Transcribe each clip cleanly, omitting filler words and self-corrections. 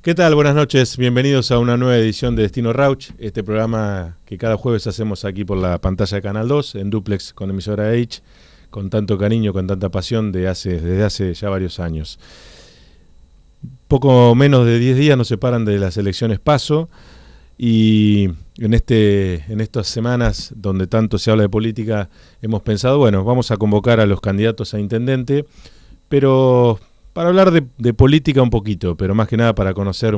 ¿Qué tal? Buenas noches, bienvenidos a una nueva edición de Destino Rauch, este programa que cada jueves hacemos aquí por la pantalla de Canal 2, en dúplex con emisora H, con tanto cariño, con tanta pasión desde hace ya varios años. Poco menos de 10 días nos separan de las elecciones PASO y en estas semanas donde tanto se habla de política hemos pensado, bueno, vamos a convocar a los candidatos a intendente, pero para hablar de política un poquito, pero más que nada para conocer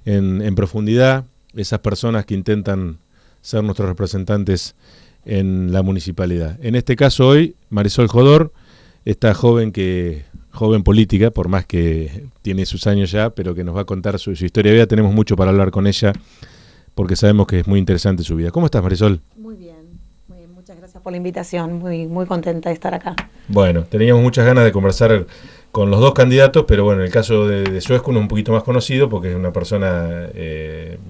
en profundidad esas personas que intentan ser nuestros representantes en la municipalidad. En este caso hoy, Marisol Jodor, esta joven política, por más que tiene sus años ya, pero que nos va a contar su historia de vida. Tenemos mucho para hablar con ella, porque sabemos que es muy interesante su vida. ¿Cómo estás, Marisol? Muy bien, muchas gracias por la invitación, muy contenta de estar acá. Bueno, teníamos muchas ganas de conversar con los dos candidatos, pero bueno, en el caso de Suescun es un poquito más conocido, porque es una persona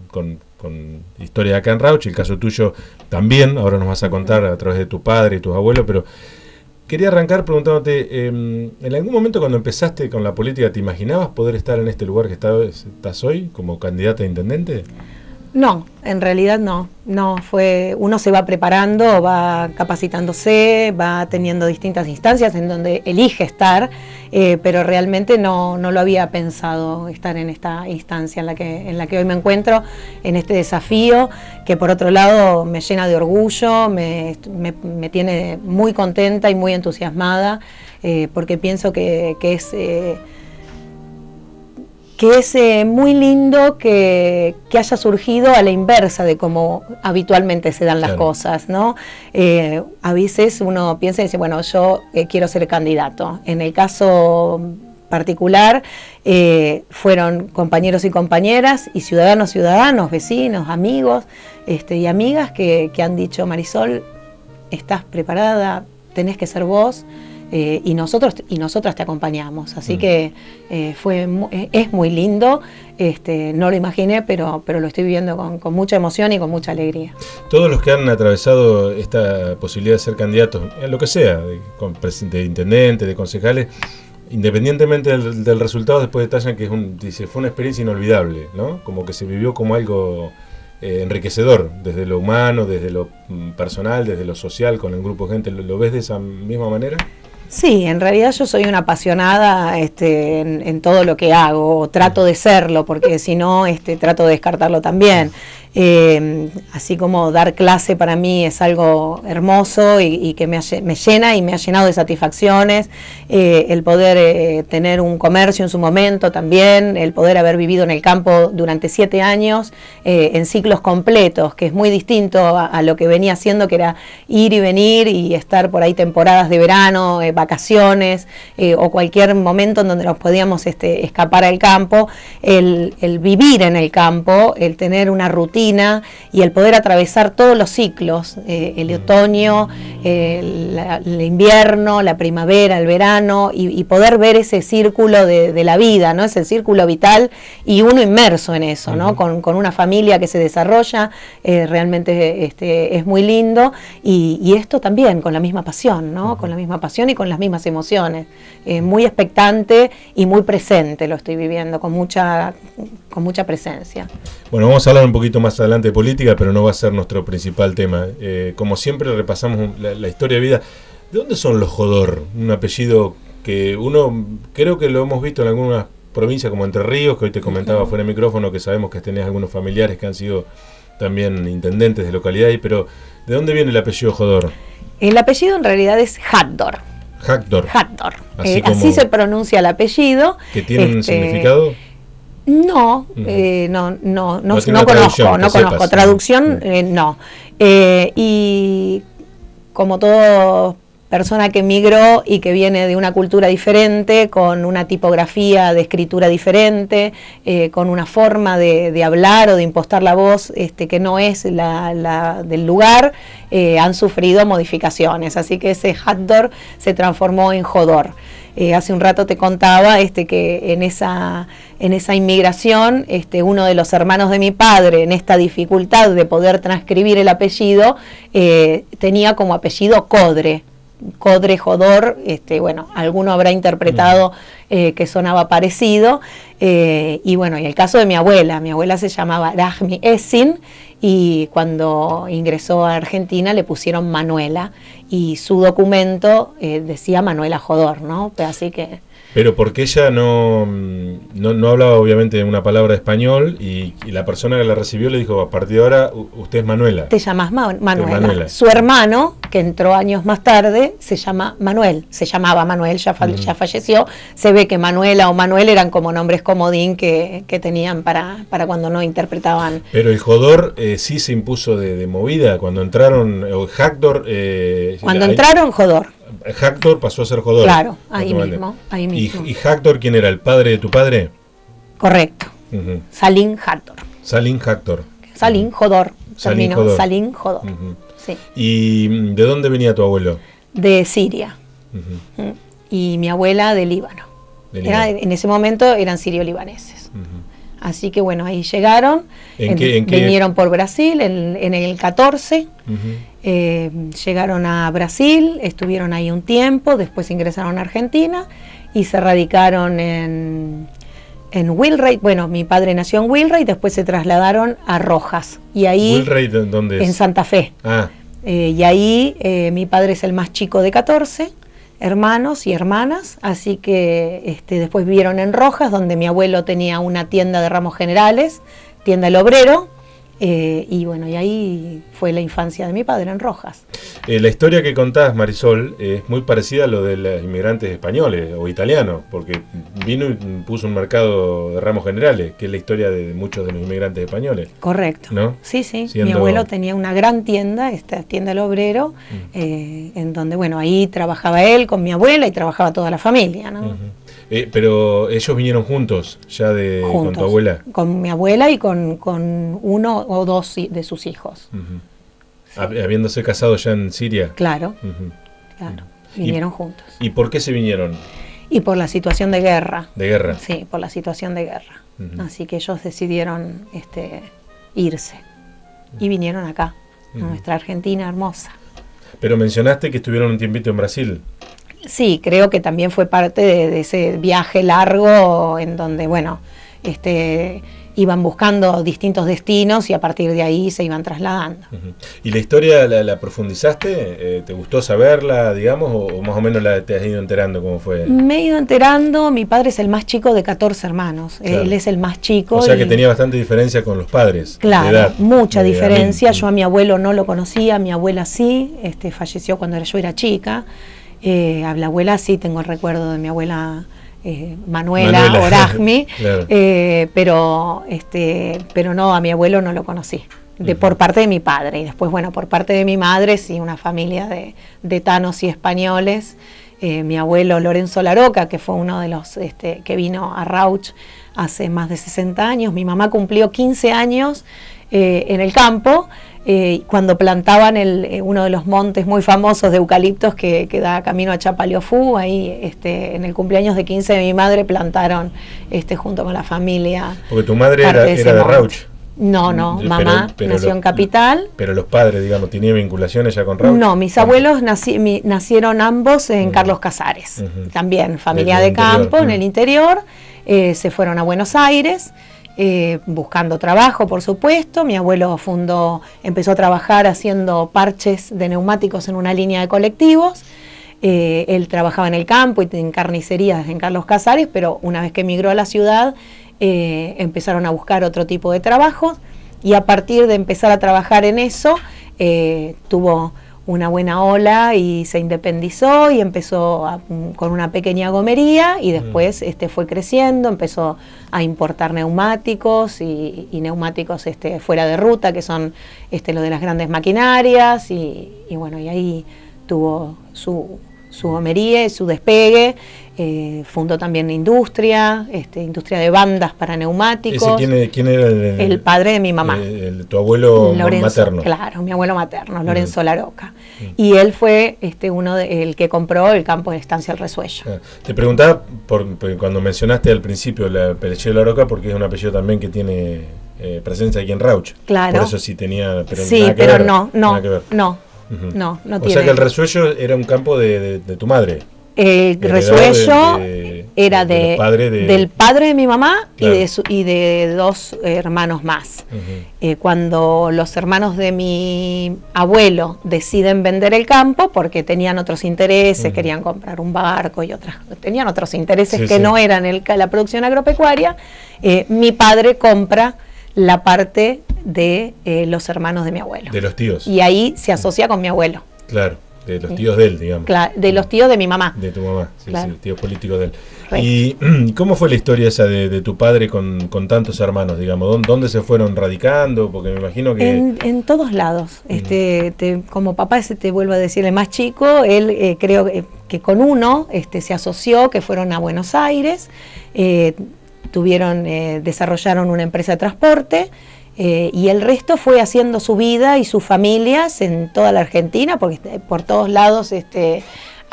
con historia acá en Rauch. El caso tuyo también, ahora nos vas a contar a través de tu padre y tus abuelos, pero quería arrancar preguntándote, ¿en algún momento cuando empezaste con la política te imaginabas poder estar en este lugar que estás hoy como candidata a intendente? No, en realidad no, uno se va preparando, va capacitándose, va teniendo distintas instancias en donde elige estar, pero realmente no lo había pensado estar en esta instancia en la que hoy me encuentro, en este desafío, que por otro lado me llena de orgullo, me tiene muy contenta y muy entusiasmada, porque pienso que es muy lindo que haya surgido a la inversa de cómo habitualmente se dan las cosas, ¿no? A veces uno piensa y dice, bueno, yo quiero ser candidato. En el caso particular, fueron compañeros y compañeras y ciudadanos, vecinos, amigos y amigas que han dicho, Marisol, estás preparada, tenés que ser vos. Y nosotras te acompañamos, así que es muy lindo, no lo imaginé, pero lo estoy viviendo con mucha emoción y con mucha alegría. Todos los que han atravesado esta posibilidad de ser candidatos, en lo que sea, de intendente, de concejales, independientemente del resultado, después detallan que fue una experiencia inolvidable, ¿no? Como que se vivió como algo enriquecedor, desde lo humano, desde lo personal, desde lo social, con el grupo de gente. ¿Lo ves de esa misma manera? Sí, en realidad yo soy una apasionada en todo lo que hago, trato de serlo, porque si no trato de descartarlo también. Así como dar clase para mí es algo hermoso y que me llena y me ha llenado de satisfacciones, el poder tener un comercio en su momento también, el poder haber vivido en el campo durante 7 años en ciclos completos, que es muy distinto a lo que venía haciendo, que era ir y venir y estar por ahí temporadas de verano, vacaciones o cualquier momento en donde nos podíamos escapar al campo, el vivir en el campo, el tener una rutina y el poder atravesar todos los ciclos, el otoño, el invierno, la primavera, el verano, y poder ver ese círculo de la vida, ¿no? Ese círculo vital y uno inmerso en eso, ¿no? Con una familia que se desarrolla, realmente es muy lindo, y esto también con la misma pasión, ¿no? Con la misma pasión y con las mismas emociones, muy expectante y muy presente lo estoy viviendo, con mucha presencia. Bueno, vamos a hablar un poquito más adelante de política, pero no va a ser nuestro principal tema. Como siempre repasamos la historia de vida. ¿De dónde son los Jodor? Un apellido que uno, creo que lo hemos visto en algunas provincias como Entre Ríos, que hoy te comentaba fuera de micrófono, que sabemos que tenés algunos familiares que han sido también intendentes de localidad, pero ¿de dónde viene el apellido Jodor? El apellido en realidad es Hatdor. Hatdor. Así se pronuncia el apellido. ¿Que tiene un significado? No conozco. Traducción, no. Y como todo persona que emigró y que viene de una cultura diferente, con una tipografía de escritura diferente, con una forma de hablar o de impostar la voz que no es la del lugar, han sufrido modificaciones. Así que ese Hatdor se transformó en Jodor. Hace un rato te contaba que en esa inmigración, uno de los hermanos de mi padre, en esta dificultad de poder transcribir el apellido, tenía como apellido Codre. Codre Jodor, bueno, alguno habrá interpretado que sonaba parecido, Y bueno, y el caso de mi abuela se llamaba Rahmi Esin, y cuando ingresó a Argentina le pusieron Manuela, y su documento decía Manuela Jodor, ¿no? Así que... Pero porque ella no hablaba obviamente una palabra de español, y la persona que la recibió le dijo, a partir de ahora usted es Manuela. Te llamás Manuela. Su hermano, que entró años más tarde, se llama Manuel, se llamaba Manuel, ya falleció. Se ve que Manuela o Manuel eran como nombres comodín que tenían para cuando no interpretaban. Pero el Jodor sí se impuso de movida cuando entraron, o Hector... cuando entraron, Jodor. Hector pasó a ser Jodor. Claro, ahí mismo. ¿Y Hector quién era? ¿El padre de tu padre? Correcto. Salim Hector. Salim Hector. Salim Jodor. Salim Jodor. Salim Jodor. Sí. ¿Y de dónde venía tu abuelo? De Siria. Y mi abuela de Líbano. En ese momento eran sirio-libaneses. Así que bueno, ahí llegaron, vinieron por Brasil en el 14, llegaron a Brasil, estuvieron ahí un tiempo, después ingresaron a Argentina y se radicaron en Wilray. Bueno, mi padre nació en Wilray, después se trasladaron a Rojas. Y ahí, ¿Wilray dónde es? En Santa Fe. Y ahí mi padre es el más chico de 14 hermanos y hermanas, así que después vivieron en Rojas, donde mi abuelo tenía una tienda de ramos generales, tienda El Obrero, y bueno, y ahí fue la infancia de mi padre, en Rojas. La historia que contás, Marisol, es muy parecida a lo de los inmigrantes españoles o italianos, porque vino y puso un mercado de ramos generales, que es la historia de muchos de los inmigrantes españoles. Correcto. ¿No? Sí. Mi abuelo tenía una gran tienda, esta tienda El Obrero, en donde, bueno, ahí trabajaba él con mi abuela y trabajaba toda la familia, ¿no? Pero ellos vinieron juntos, ya con tu abuela. Con mi abuela y con uno o dos de sus hijos. Sí. Habiéndose casado ya en Siria. Claro, claro. Vinieron juntos. ¿Y por qué se vinieron? Y por la situación de guerra. ¿De guerra? Sí, por la situación de guerra. Así que ellos decidieron irse. Y vinieron acá, a nuestra Argentina hermosa. Pero mencionaste que estuvieron un tiempito en Brasil. Sí, creo que también fue parte de ese viaje largo en donde, bueno, iban buscando distintos destinos y a partir de ahí se iban trasladando. ¿Y la historia la profundizaste? ¿Te gustó saberla, digamos, o más o menos te has ido enterando cómo fue? Me he ido enterando. Mi padre es el más chico de 14 hermanos. Claro. Él es el más chico. O sea que tenía bastante diferencia con los padres. Claro, de edad, mucha diferencia. Yo a mi abuelo no lo conocía, a mi abuela sí, falleció cuando yo era chica. A la abuela sí tengo el recuerdo de mi abuela Manuela o Rahmi, claro. Pero no, a mi abuelo no lo conocí, por parte de mi padre. Y después, bueno, por parte de mi madre, sí, una familia de tanos y españoles. Mi abuelo Lorenzo Laroca, que fue uno de los que vino a Rauch hace más de 60 años. Mi mamá cumplió 15 años en el campo, cuando plantaban uno de los montes muy famosos de eucaliptos que da camino a Chapaleofú. Ahí en el cumpleaños de 15 de mi madre plantaron junto con la familia. Porque tu madre era de Rauch. No, mamá nació en Capital. Pero los padres, digamos, ¿tenían vinculaciones ya con Rauch? No, mis abuelos nacieron ambos en Carlos Casares, también familia de campo, en el interior. Se fueron a Buenos Aires, buscando trabajo, por supuesto. Mi abuelo empezó a trabajar haciendo parches de neumáticos en una línea de colectivos. Él trabajaba en el campo y en carnicerías en Carlos Casares, pero una vez que emigró a la ciudad, empezaron a buscar otro tipo de trabajos, y a partir de empezar a trabajar en eso, tuvo una buena ola y se independizó y empezó con una pequeña gomería, y después fue creciendo, empezó a importar neumáticos y neumáticos fuera de ruta, que son lo de las grandes maquinarias, y bueno, y ahí tuvo su gomería y su despegue. Fundó también industria de bandas para neumáticos. ¿Quién era el padre de mi mamá? Tu abuelo Lorenzo, materno. Claro, mi abuelo materno, Lorenzo Laroca. Y él fue el que compró el campo de Estancia El Resuello. Te preguntaba, porque cuando mencionaste al principio el apellido Laroca, porque es un apellido también que tiene presencia aquí en Rauch. Claro. Por eso sí tenía... sí, nada que pero ver, no no tiene. O sea que el Resuello era un campo de tu madre. El Resuello era del padre de mi mamá, claro, y de dos hermanos más. Cuando los hermanos de mi abuelo deciden vender el campo porque tenían otros intereses, querían comprar un barco y tenían otros intereses que no eran la producción agropecuaria, mi padre compra la parte de los hermanos de mi abuelo. De los tíos. Y ahí se asocia con mi abuelo. Claro. De los tíos de él, digamos. Claro, de los tíos de mi mamá. De tu mamá, sí, claro. Sí, tíos políticos de él. ¿Y cómo fue la historia esa de tu padre con tantos hermanos, digamos? ¿Dónde se fueron radicando? Porque me imagino que... En todos lados. Como papá, te vuelvo a decir, el más chico, él creo que con uno se asoció, que fueron a Buenos Aires, desarrollaron una empresa de transporte, y el resto fue haciendo su vida y sus familias en toda la Argentina, porque por todos lados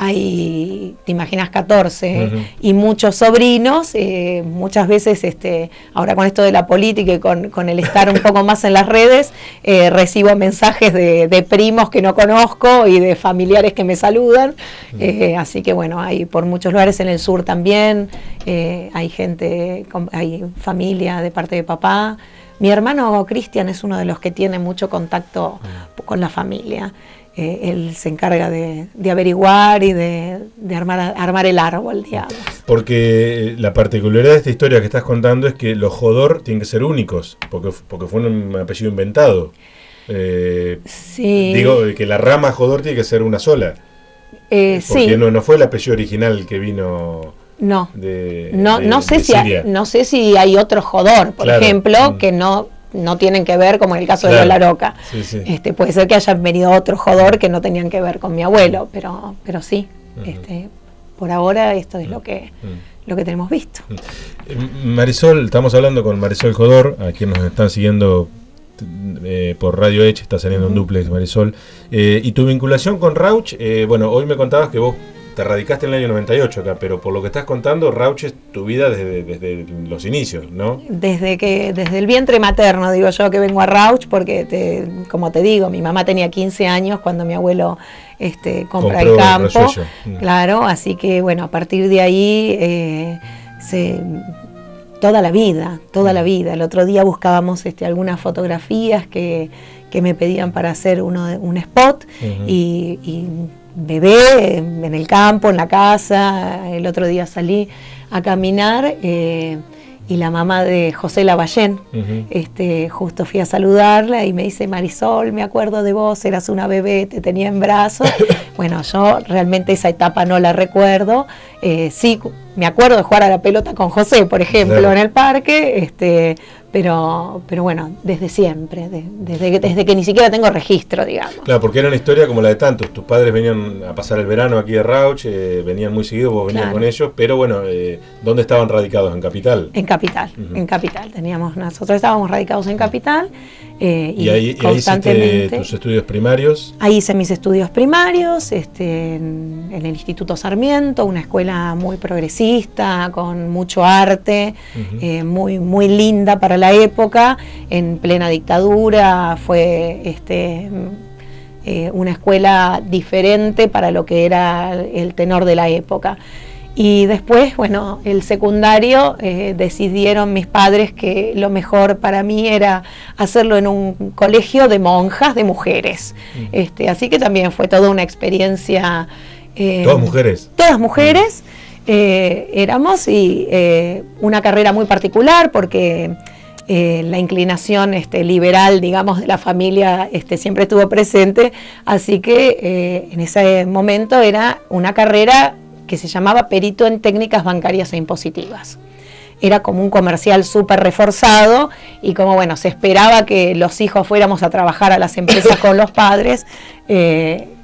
hay, te imaginas, 14 y muchos sobrinos. Muchas veces, ahora con esto de la política y con el estar un poco más en las redes, recibo mensajes de primos que no conozco y de familiares que me saludan. Así que bueno, hay por muchos lugares en el sur también, hay gente, hay familia de parte de papá. Mi hermano Cristian es uno de los que tiene mucho contacto con la familia. Él se encarga de averiguar y de armar el árbol, digamos. Porque la particularidad de esta historia que estás contando es que los Jodor tienen que ser únicos, porque fue un apellido inventado. Sí. Digo, que la rama Jodor tiene que ser una sola. Porque sí. No fue el apellido original que vino... No sé si hay otro Jodor, por ejemplo, que no tienen que ver, como en el caso de la Laroca. Sí. Puede ser que hayan venido otros Jodor que no tenían que ver con mi abuelo, pero sí. Por ahora esto es lo que tenemos visto. Marisol, estamos hablando con Marisol Jodor, a quien nos están siguiendo por Radio Edge, está saliendo en duplex, Marisol. Y tu vinculación con Rauch, bueno, hoy me contabas que vos te radicaste en el año 98 acá, pero por lo que estás contando, Rauch es tu vida desde los inicios, ¿no? Desde el vientre materno, digo yo, que vengo a Rauch, porque como te digo, mi mamá tenía 15 años cuando mi abuelo compra el campo. Claro, así que bueno, a partir de ahí toda la vida. El otro día buscábamos algunas fotografías que me pedían para hacer un spot y bebé en el campo, en la casa. El otro día salí a caminar y la mamá de José Lavallén, justo fui a saludarla y me dice: Marisol, me acuerdo de vos, eras una bebé, te tenía en brazos. Bueno, yo realmente esa etapa no la recuerdo. Sí, me acuerdo de jugar a la pelota con José, por ejemplo, en el parque, pero bueno, desde siempre, desde que ni siquiera tengo registro, digamos. Claro, porque era una historia como la de tantos. Tus padres venían a pasar el verano aquí a Rauch, venían muy seguido, vos venías con ellos, pero bueno, ¿dónde estaban radicados? ¿En Capital? En Capital, en Capital. Nosotros estábamos radicados en Capital. ¿Y ahí hiciste tus estudios primarios? Ahí hice mis estudios primarios, en el Instituto Sarmiento, una escuela muy progresista, con mucho arte, muy, muy linda para la época, en plena dictadura. Fue una escuela diferente para lo que era el tenor de la época. Y después, bueno, el secundario, decidieron mis padres que lo mejor para mí era hacerlo en un colegio de monjas, de mujeres. Así que también fue toda una experiencia. ¿Todas mujeres? Todas mujeres éramos, y una carrera muy particular porque la inclinación liberal, digamos, de la familia siempre estuvo presente. Así que en ese momento era una carrera que se llamaba Perito en Técnicas Bancarias e Impositivas. Era como un comercial súper reforzado, y como bueno, se esperaba que los hijos fuéramos a trabajar a las empresas con los padres,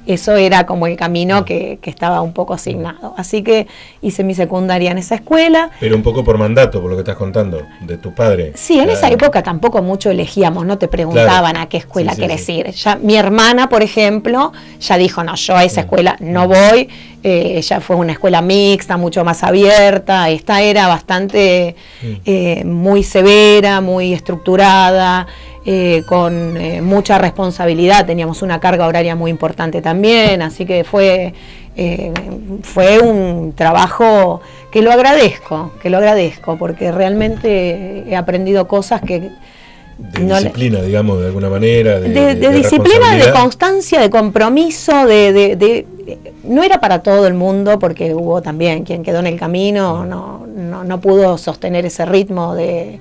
eso era como el camino que estaba un poco asignado. Así que hice mi secundaria en esa escuela. Pero un poco por mandato, por lo que estás contando, de tu padre. Sí, en esa época tampoco mucho elegíamos, no te preguntaban a qué escuela querés ir. Ya, mi hermana, por ejemplo, ya dijo: no, yo a esa escuela no voy. Ella fue una escuela mixta, mucho más abierta. Esta era bastante muy severa, muy estructurada. con mucha responsabilidad, teníamos una carga horaria muy importante también, así que fue un trabajo que lo agradezco, porque realmente he aprendido cosas que... De disciplina, digamos, de alguna manera. De disciplina, de constancia, de compromiso, no era para todo el mundo, porque hubo también quien quedó en el camino, no pudo sostener ese ritmo de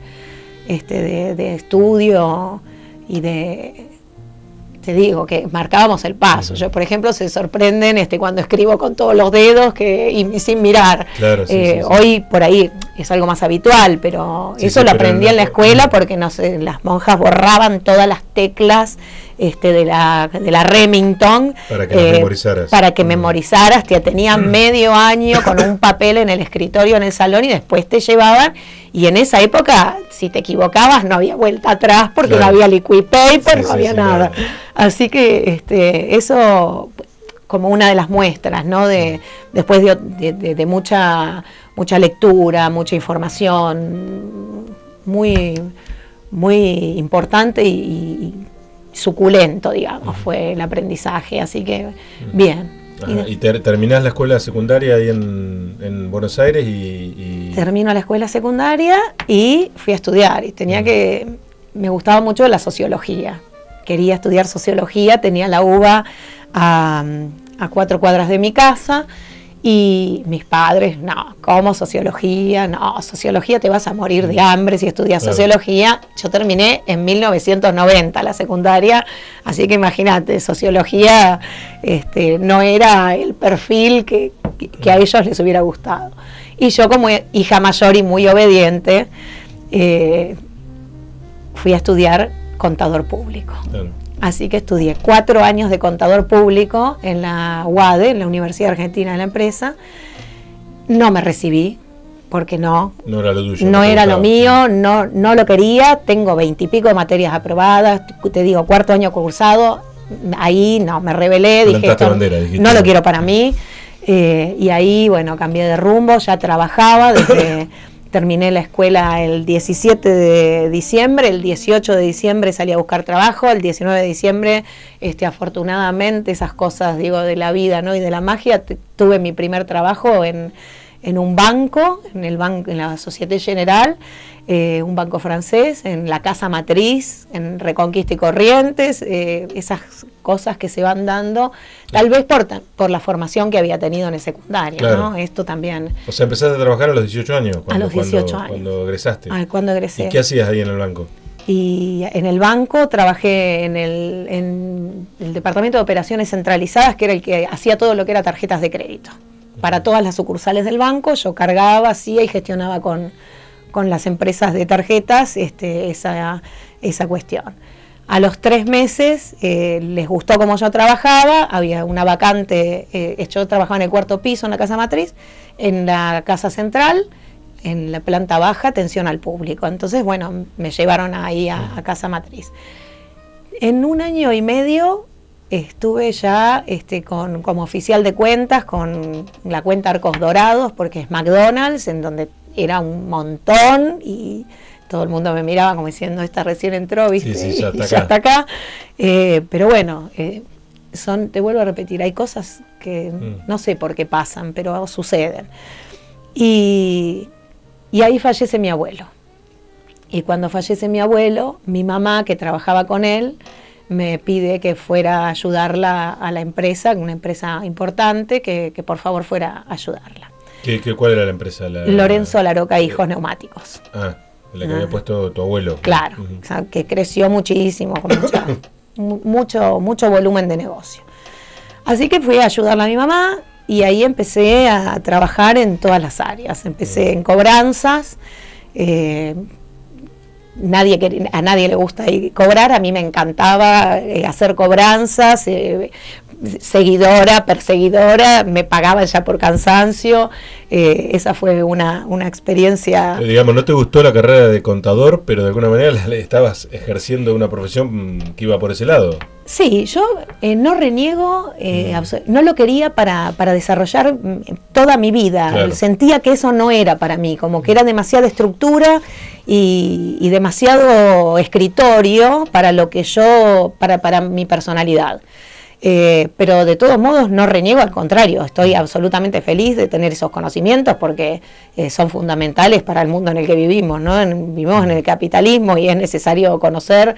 estudio y te digo que marcábamos el paso. Yo, por ejemplo, se sorprenden cuando escribo con todos los dedos y sin mirar. Claro, hoy por ahí es algo más habitual, pero eso lo aprendí en la escuela porque no sé, las monjas borraban todas las teclas de la Remington para que memorizaras. Para que memorizaras, te tenían medio año con un papel en el escritorio en el salón y después te llevaban. Y en esa época, si te equivocabas, no había vuelta atrás porque no había liquid paper, no había nada. Así que eso como una de las muestras, ¿no? Después de mucha lectura, mucha información, muy, muy importante y suculento, digamos, fue el aprendizaje. Así que bien. ¿Y terminás la escuela secundaria ahí en Buenos Aires? Termino la escuela secundaria y fui a estudiar. Y me gustaba mucho la sociología. Quería estudiar sociología, tenía la UBA a 4 cuadras de mi casa. Y mis padres, no, ¿cómo sociología? No, sociología te vas a morir de hambre si estudias sociología. Yo terminé en 1990 la secundaria, así que imagínate, sociología no era el perfil que a ellos les hubiera gustado. Y yo, como hija mayor y muy obediente, fui a estudiar contador público. Claro. Así que estudié 4 años de contador público en la UADE, en la Universidad Argentina de la Empresa. No me recibí, porque no era lo tuyo. No era lo mío, no lo quería. Tengo 20 y pico de materias aprobadas, te digo, 4º año cursado. Ahí no, me rebelé, dije, no lo quiero para mí. Y ahí, bueno, cambié de rumbo, ya trabajaba desde... Terminé la escuela el 17 de diciembre, el 18 de diciembre salí a buscar trabajo, el 19 de diciembre, afortunadamente, esas cosas, digo, de la vida, ¿no? Y de la magia, tuve mi primer trabajo en un banco, en la Société Générale, un banco francés, en la casa matriz, en Reconquista y Corrientes, esas cosas que se van dando, tal vez por la formación que había tenido en el secundario, claro. ¿No? Esto también. O sea, empezaste a trabajar a los 18 años. A los 18 años. Cuando egresaste. Cuando egresé. ¿Y qué hacías ahí en el banco? Y en el banco trabajé en el departamento de operaciones centralizadas, que era el que hacía todo lo que era tarjetas de crédito. Para todas las sucursales del banco, yo cargaba, hacía y gestionaba con las empresas de tarjetas esa cuestión. A los 3 meses les gustó cómo yo trabajaba, había una vacante, yo trabajaba en el 4º piso en la casa matriz, en la casa central, en la planta baja, atención al público. Entonces, bueno, me llevaron ahí a casa matriz. En 1 año y medio estuve ya como oficial de cuentas, con la cuenta Arcos Dorados, porque es McDonald's, en donde era un montón y todo el mundo me miraba como diciendo, esta recién entró, ¿viste? Sí, ya está acá. Pero bueno, te vuelvo a repetir, hay cosas que no sé por qué pasan, pero suceden. Y ahí fallece mi abuelo. Y cuando fallece mi abuelo, mi mamá, que trabajaba con él, me pide que fuera a ayudarla a la empresa, una empresa importante, que por favor fuera a ayudarla. ¿Cuál era la empresa? Lorenzo Laroca Hijos Neumáticos. La que había puesto tu abuelo. Claro, o sea, que creció muchísimo, con mucho volumen de negocio. Así que fui a ayudarla a mi mamá y ahí empecé a trabajar en todas las áreas. Empecé en cobranzas. A nadie le gusta cobrar, a mí me encantaba hacer cobranzas, seguidora, perseguidora, me pagaban ya por cansancio. Esa fue una experiencia. Digamos, no te gustó la carrera de contador, pero de alguna manera estabas ejerciendo una profesión que iba por ese lado. Sí, yo no reniego, no lo quería para desarrollar toda mi vida. Claro. Sentía que eso no era para mí, como que era demasiada estructura y demasiado escritorio para lo que yo, para mi personalidad. Pero de todos modos no reniego, al contrario, estoy absolutamente feliz de tener esos conocimientos porque son fundamentales para el mundo en el que vivimos, ¿no? Vivimos en el capitalismo y es necesario conocer,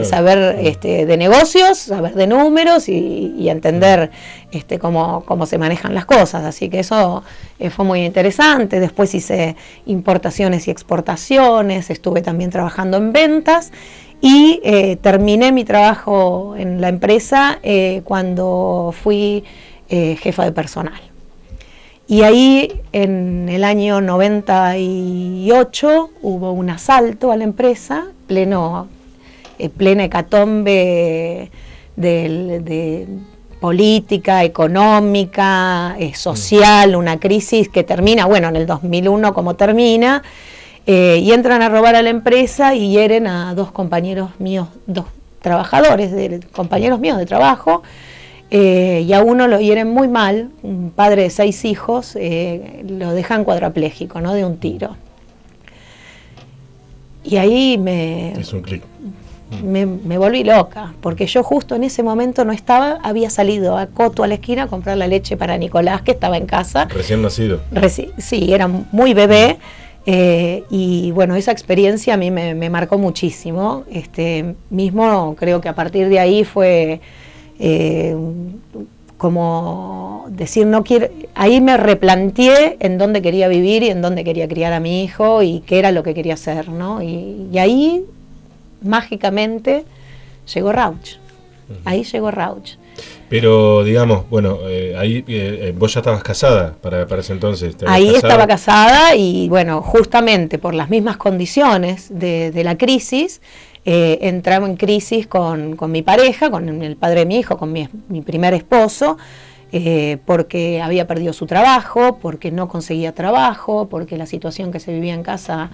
saber de negocios, saber de números y entender cómo se manejan las cosas, así que eso fue muy interesante. Después hice importaciones y exportaciones, estuve también trabajando en ventas. Y terminé mi trabajo en la empresa cuando fui jefa de personal. Y ahí en el año 98 hubo un asalto a la empresa, plena hecatombe de política, económica, social, una crisis que termina, bueno, en el 2001 como termina. Y entran a robar a la empresa y hieren a dos compañeros míos, dos trabajadores, compañeros míos de trabajo, y a uno lo hieren muy mal, un padre de 6 hijos, lo dejan cuadrapléjico, ¿no? De un tiro. Y ahí hizo un clic. Me volví loca, porque yo justo en ese momento no estaba, había salido a Coto a la esquina a comprar la leche para Nicolás, que estaba en casa. Recién nacido. Sí, era muy bebé. Y bueno, esa experiencia a mí me marcó muchísimo. Mismo creo que a partir de ahí fue como decir, no quiero, ahí me replanteé en dónde quería vivir y en dónde quería criar a mi hijo y qué era lo que quería hacer, ¿no? Y ahí mágicamente llegó Rauch. Ahí llegó Rauch. Pero digamos, bueno, ahí vos ya estabas casada para ese entonces. Ahí estaba casada y bueno, justamente por las mismas condiciones de la crisis, entramos en crisis con mi pareja, con el padre de mi hijo, con mi primer esposo, porque había perdido su trabajo, porque no conseguía trabajo, porque la situación que se vivía en casa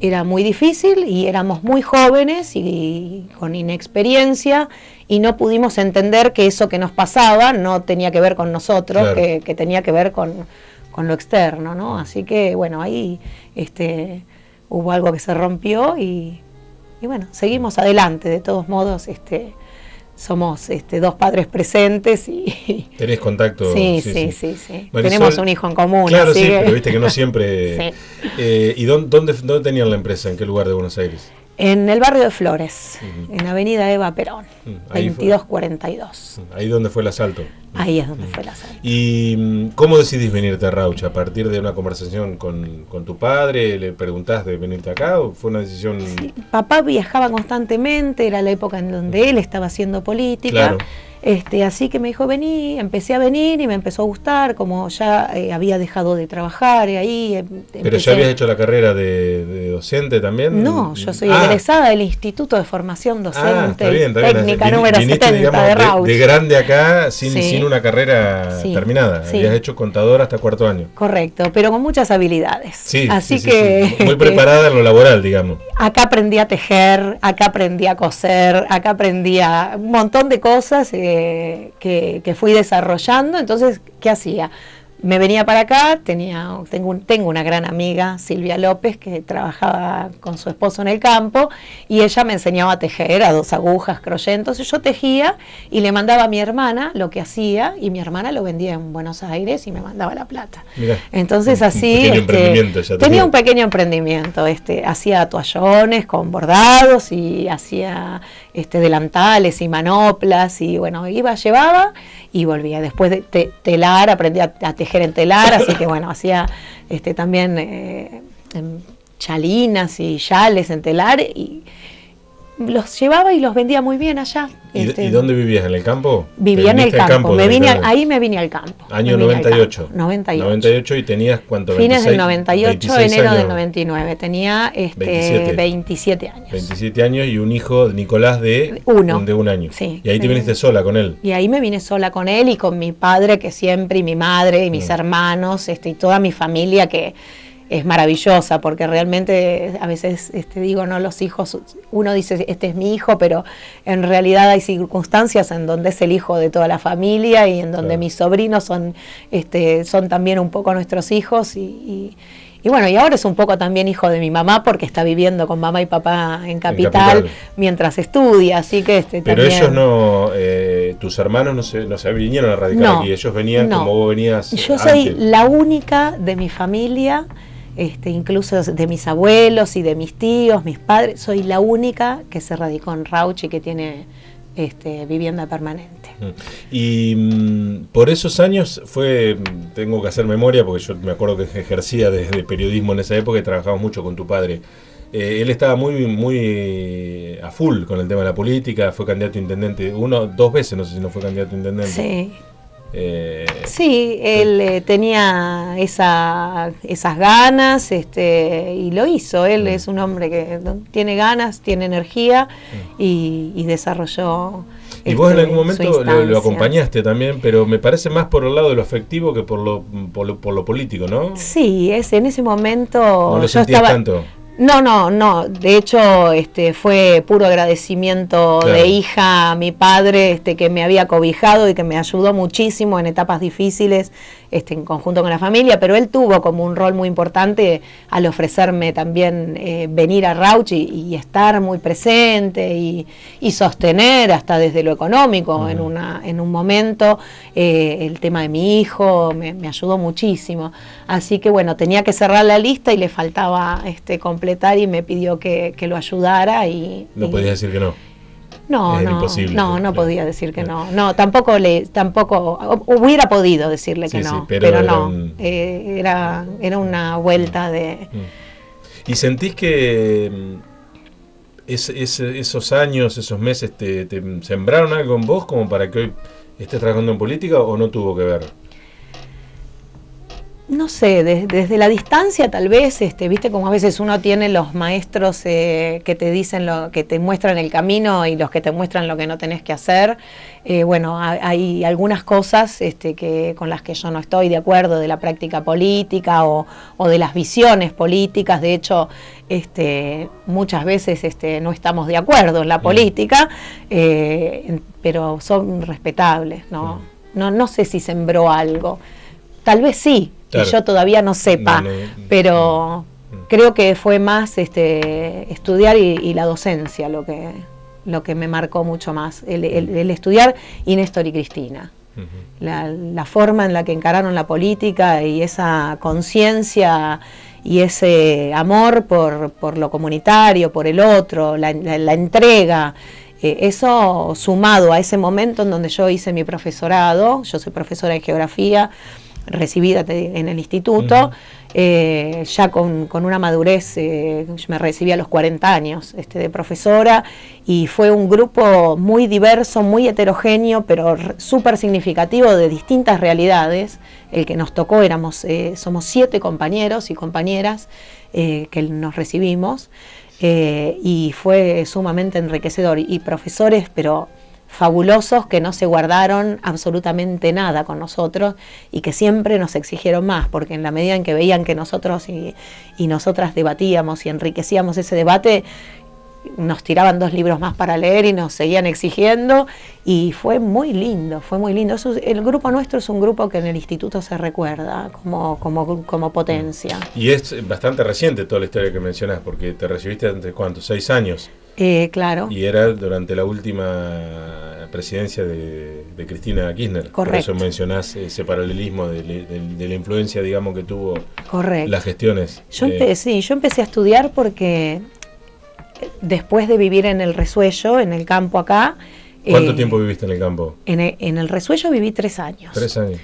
era muy difícil y éramos muy jóvenes y con inexperiencia y no pudimos entender que eso que nos pasaba no tenía que ver con nosotros, claro, que tenía que ver con lo externo, ¿no? Así que bueno, ahí hubo algo que se rompió y bueno, seguimos adelante. De todos modos, somos dos padres presentes y tenés contacto. Sí. Marisol, tenemos un hijo en común. Claro, así sí, que... pero viste que no siempre. Sí. ¿Y dónde tenían la empresa? ¿En qué lugar de Buenos Aires? En el barrio de Flores, en Avenida Eva Perón, 2242. ¿Ahí donde fue el asalto? Ahí es donde fue el asalto. ¿Y cómo decidís venirte a Rauch? ¿A partir de una conversación con tu padre? ¿Le preguntás de venirte acá o fue una decisión...? Sí, papá viajaba constantemente, era la época en donde él estaba haciendo política. Claro. Así que me dijo, vení, empecé a venir y me empezó a gustar, como ya había dejado de trabajar ahí. ¿Pero ya habías hecho la carrera de docente también? No, yo soy egresada del Instituto de Formación Docente está bien. Técnica número 70 digamos, de Rauch. De grande acá, sin una carrera terminada. Sí. Habías hecho contador hasta 4º año. Correcto, pero con muchas habilidades. Sí, así que muy preparada en lo laboral, digamos. Acá aprendí a tejer, acá aprendí a coser, acá aprendí a un montón de cosas que fui desarrollando. Entonces, ¿qué hacía? Me venía para acá, tengo una gran amiga, Silvia López, que trabajaba con su esposo en el campo, y ella me enseñaba a tejer a 2 agujas, crochet. Entonces yo tejía y le mandaba a mi hermana lo que hacía, y mi hermana lo vendía en Buenos Aires y me mandaba la plata. Mirá, entonces así tenía un pequeño emprendimiento, hacía toallones con bordados y hacía delantales y manoplas, y bueno, llevaba y volvía. Después de telar, aprendí a tejer en telar, así que bueno, hacía también chalinas y chales en telar, y los llevaba y los vendía muy bien allá. ¿Y dónde vivías? ¿En el campo? Vivía en el campo. Ahí me vine al campo. Año 98. 98. ¿Y tenías cuánto? Fines del 98, enero del 99. Tenía 27 años. 27 años y un hijo, Nicolás, de un año. Sí. Y ahí te viniste sola con él. Y ahí me vine sola con él y con mi padre, que siempre, y mi madre, y mis hermanos, y toda mi familia, que es maravillosa, porque realmente a veces digo, no, los hijos, uno dice, este es mi hijo, pero en realidad hay circunstancias en donde es el hijo de toda la familia y en donde mis sobrinos son también un poco nuestros hijos y bueno, y ahora es un poco también hijo de mi mamá porque está viviendo con mamá y papá en Capital mientras estudia, así que pero también... ellos no, tus hermanos no se vinieron a radicar aquí, ellos venían como vos venías yo antes. Soy la única de mi familia, incluso de mis abuelos y de mis tíos, mis padres, soy la única que se radicó en Rauch y que tiene vivienda permanente. Y por esos años tengo que hacer memoria, porque yo me acuerdo que ejercía de periodismo en esa época y trabajamos mucho con tu padre. Él estaba muy a full con el tema de la política, fue candidato a intendente, 2 veces, no sé si no fue candidato a intendente. Sí. Sí, él tenía esas ganas y lo hizo. Él es un hombre que tiene ganas, tiene energía y desarrolló. Y vos en algún momento lo acompañaste también, pero me parece más por el lado de lo afectivo que por lo político, ¿no? Sí, en ese momento no lo sentías tanto. No, de hecho fue puro agradecimiento de hija a mi padre que me había cobijado y que me ayudó muchísimo en etapas difíciles en conjunto con la familia, pero él tuvo como un rol muy importante al ofrecerme también venir a Rauch y estar muy presente y sostener hasta desde lo económico en un momento el tema de mi hijo, me ayudó muchísimo, así que bueno, tenía que cerrar la lista y le faltaba completar y me pidió que lo ayudara y... No podías decir que no. No, no podía decir que no. No, tampoco hubiera podido decirle que no, pero no. Era una vuelta de... ¿Y sentís que esos años, esos meses te sembraron algo en vos como para que hoy estés trabajando en política o no tuvo que ver? No sé, desde la distancia tal vez, viste como a veces uno tiene los maestros que te dicen que te muestran el camino y los que te muestran lo que no tenés que hacer. Bueno, hay algunas cosas con las que yo no estoy de acuerdo de la práctica política o de las visiones políticas. De hecho, muchas veces no estamos de acuerdo en la política, pero son respetables, ¿no? No sé si sembró algo. Tal vez sí. Claro. Que yo todavía no sepa, pero creo que fue más estudiar y la docencia lo que me marcó mucho más, el estudiar y Néstor y Cristina. La forma en la que encararon la política y esa conciencia y ese amor por lo comunitario, por el otro, la entrega. Eso sumado a ese momento en donde yo hice mi profesorado, yo soy profesora de geografía, recibida en el instituto, ya con una madurez, me recibí a los 40 años de profesora y fue un grupo muy diverso, muy heterogéneo, pero súper significativo de distintas realidades. El que nos tocó somos 7 compañeros y compañeras que nos recibimos y fue sumamente enriquecedor y profesores, pero fabulosos que no se guardaron absolutamente nada con nosotros y que siempre nos exigieron más, porque en la medida en que veían que nosotros y nosotras debatíamos y enriquecíamos ese debate, nos tiraban 2 libros más para leer y nos seguían exigiendo y fue muy lindo, fue muy lindo. El grupo nuestro es un grupo que en el instituto se recuerda como potencia. Y es bastante reciente toda la historia que mencionás, porque te recibiste entre ¿cuántos? 6 años. Claro. Y era durante la última presidencia de Cristina Kirchner. Correcto. Por eso mencionás ese paralelismo de la influencia, digamos, que tuvo Correcto. Las gestiones. Yo empecé a estudiar porque después de vivir en el Resuello, en el campo acá... ¿Cuánto tiempo viviste en el campo? En el Resuello viví 3 años. 3 años.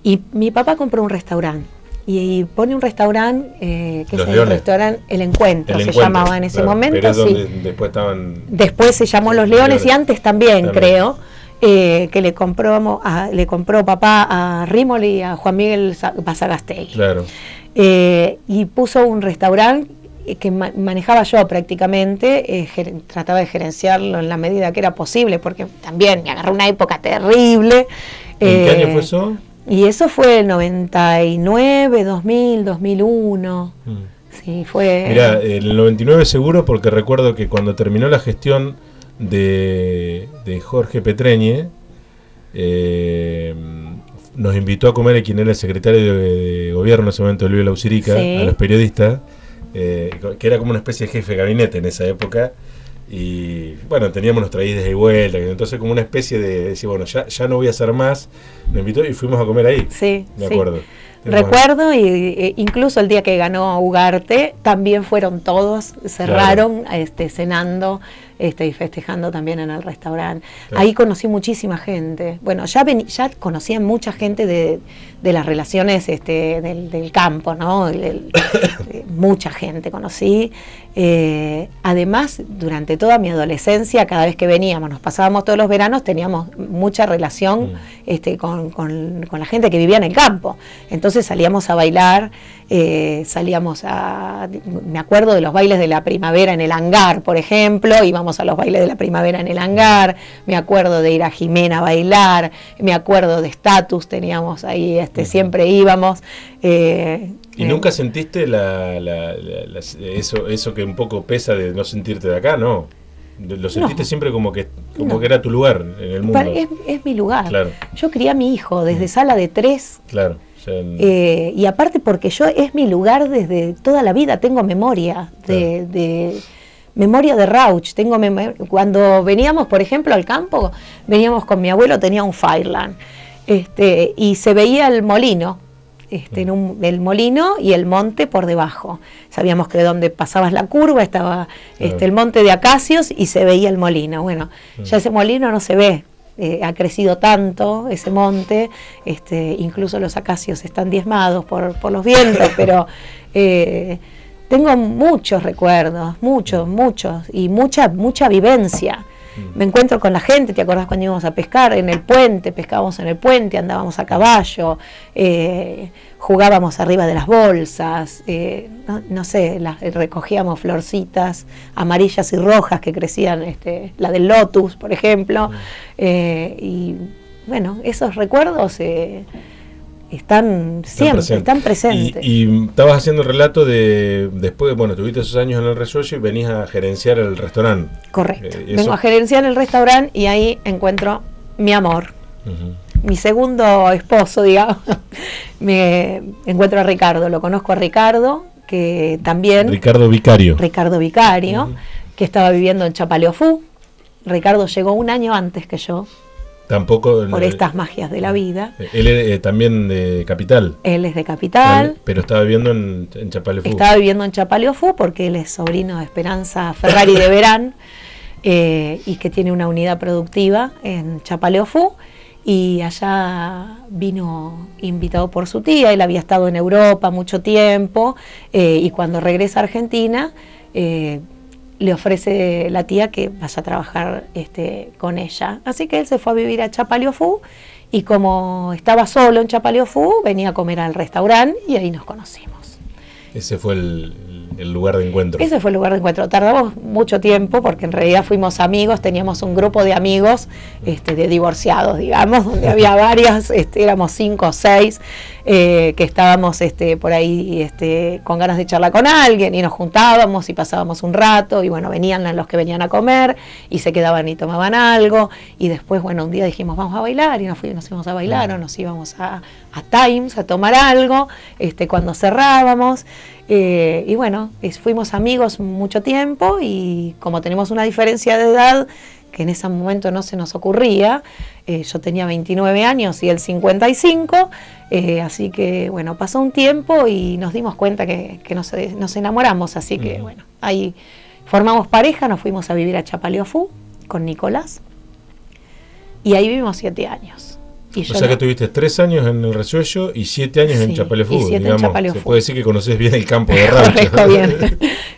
Y mi papá compró un restaurante. y pone un restaurante, que es el restaurante El Encuentro, se llamaba en ese momento. Pero es donde después estaban... Después se llamó Los Leones y antes también. Creo, que le compró papá a Rímoli y a Juan Miguel Basagastegui. Claro. Y puso un restaurante que manejaba yo prácticamente, trataba de gerenciarlo en la medida que era posible, porque también me agarró una época terrible. ¿En qué año fue eso? Y eso fue el 99, 2000, 2001. Sí, fue... Mirá, el 99 seguro, porque recuerdo que cuando terminó la gestión de Jorge Petreñe, nos invitó a comer a quien era el secretario de gobierno en ese momento, Elvio Lausirica, a los periodistas, que era como una especie de jefe de gabinete en esa época. Y bueno, teníamos nuestra ida y vuelta, entonces como una especie de decir, bueno, ya no voy a hacer más, me invitó y fuimos a comer ahí. Sí, me acuerdo. Recuerdo, y incluso el día que ganó Ugarte, también fueron todos, cerraron, claro, cenando y festejando también en el restaurante. Claro. Ahí conocí muchísima gente. Bueno, ya conocía mucha gente de las relaciones del campo, ¿no? Mucha gente conocí. Además, durante toda mi adolescencia, cada vez que veníamos, nos pasábamos todos los veranos, teníamos mucha relación con la gente que vivía en el campo. Entonces salíamos a bailar, me acuerdo de los bailes de la primavera en el hangar, por ejemplo, íbamos a los bailes de la primavera en el hangar, me acuerdo de ir a Jimena a bailar, me acuerdo de Status, teníamos ahí, siempre íbamos. ¿Y nunca sentiste eso que un poco pesa de no sentirte de acá, no? ¿Lo sentiste siempre como que era tu lugar en el mundo? Es mi lugar. Claro. Yo crié a mi hijo desde sala de 3. Claro. Y aparte porque es mi lugar desde toda la vida, tengo memoria de memoria de Rauch, cuando veníamos, por ejemplo, al campo, veníamos con mi abuelo, tenía un Fireland, y se veía el molino, el molino y el monte por debajo. Sabíamos que donde pasabas la curva estaba el monte de acacios y se veía el molino. Bueno, ya ese molino no se ve. Ha crecido tanto ese monte, incluso los acacios están diezmados por los vientos, pero tengo muchos recuerdos, muchos, y mucha vivencia. Me encuentro con la gente, ¿te acordás cuando íbamos a pescar en el puente? Pescábamos en el puente, andábamos a caballo, jugábamos arriba de las bolsas, no sé, recogíamos florcitas amarillas y rojas que crecían, la del lotus, por ejemplo, y bueno, esos recuerdos están presentes. Y estabas haciendo el relato de después, bueno, tuviste esos años en el Resollo y venís a gerenciar el restaurante. Correcto. Vengo a gerenciar el restaurante y ahí encuentro mi amor. Mi segundo esposo, digamos. Me encuentro a Ricardo, lo conozco a Ricardo, que también... Ricardo Vicario, que estaba viviendo en Chapaleofú. Ricardo llegó un año antes que yo. Tampoco por estas magias de la vida. Él también de Capital. Él es de Capital. Pero estaba viviendo en Chapaleofú. Estaba viviendo en Chapaleofú porque él es sobrino de Esperanza Ferrari de Verán, y que tiene una unidad productiva en Chapaleofú. Y allá vino invitado por su tía. Él había estado en Europa mucho tiempo, y cuando regresa a Argentina, le ofrece la tía que vaya a trabajar con ella. Así que él se fue a vivir a Chapaleofú, y como estaba solo en Chapaleofú, venía a comer al restaurante y ahí nos conocimos. Ese fue el lugar de encuentro. Ese fue el lugar de encuentro. Tardamos mucho tiempo porque en realidad fuimos amigos, teníamos un grupo de amigos de divorciados, digamos, donde había varios, éramos 5 o 6, que estábamos por ahí con ganas de charlar con alguien, y nos juntábamos y pasábamos un rato, y bueno, venían los que venían a comer y se quedaban y tomaban algo, y después, bueno, un día dijimos vamos a bailar, y nos íbamos a bailar, o nos íbamos a Times a tomar algo, cuando cerrábamos. Y bueno, fuimos amigos mucho tiempo, y como tenemos una diferencia de edad que en ese momento no se nos ocurría, yo tenía 29 años y él 55, así que bueno, pasó un tiempo y nos dimos cuenta que nos enamoramos, así que bueno, ahí formamos pareja, nos fuimos a vivir a Chapaleofú con Nicolás, y ahí vivimos 7 años. Y o sea que tuviste 3 años en el Resuello y 7 años en Chapalefú, digamos. Se puede decir que conoces bien el campo de Rauch. Conozco bien.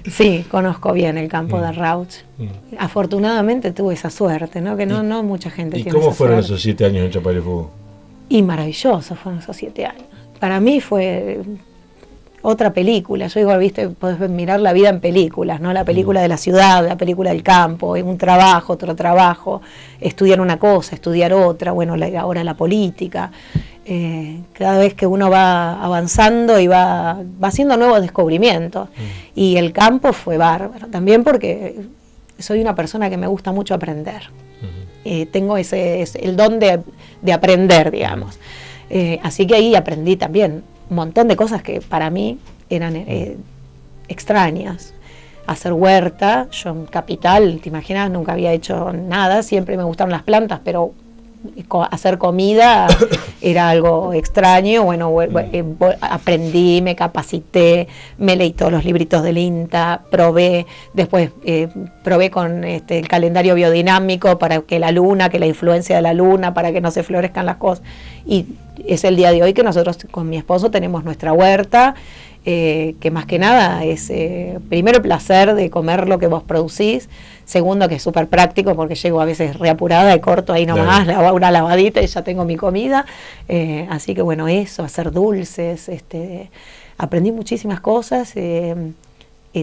Sí, conozco bien el campo de Rauch. Afortunadamente tuve esa suerte, ¿no? Que no mucha gente tiene esa suerte. ¿Y cómo fueron esos 7 años en Chapalefú? Y maravillosos fueron esos 7 años. Para mí fue otra película. Yo digo, viste, podés mirar la vida en películas, ¿no? La película de la ciudad, la película del campo, un trabajo, otro trabajo, estudiar una cosa, estudiar otra, bueno, ahora la política. Cada vez que uno va avanzando y va haciendo nuevos descubrimientos. Y el campo fue bárbaro, también porque soy una persona que me gusta mucho aprender. Tengo el don de aprender, digamos. Así que ahí aprendí también un montón de cosas que para mí eran extrañas. Hacer huerta, yo en Capital, te imaginas, nunca había hecho nada, siempre me gustaron las plantas, pero hacer comida era algo extraño. Bueno, aprendí, me capacité, me leí todos los libritos del INTA, después probé con el calendario biodinámico para que la influencia de la luna, para que no se florezcan las cosas. Y es el día de hoy que nosotros con mi esposo tenemos nuestra huerta, que más que nada es primero el placer de comer lo que vos producís, segundo que es súper práctico porque llego a veces reapurada y corto ahí nomás, le hago una lavadita y ya tengo mi comida, así que bueno, eso, hacer dulces, aprendí muchísimas cosas,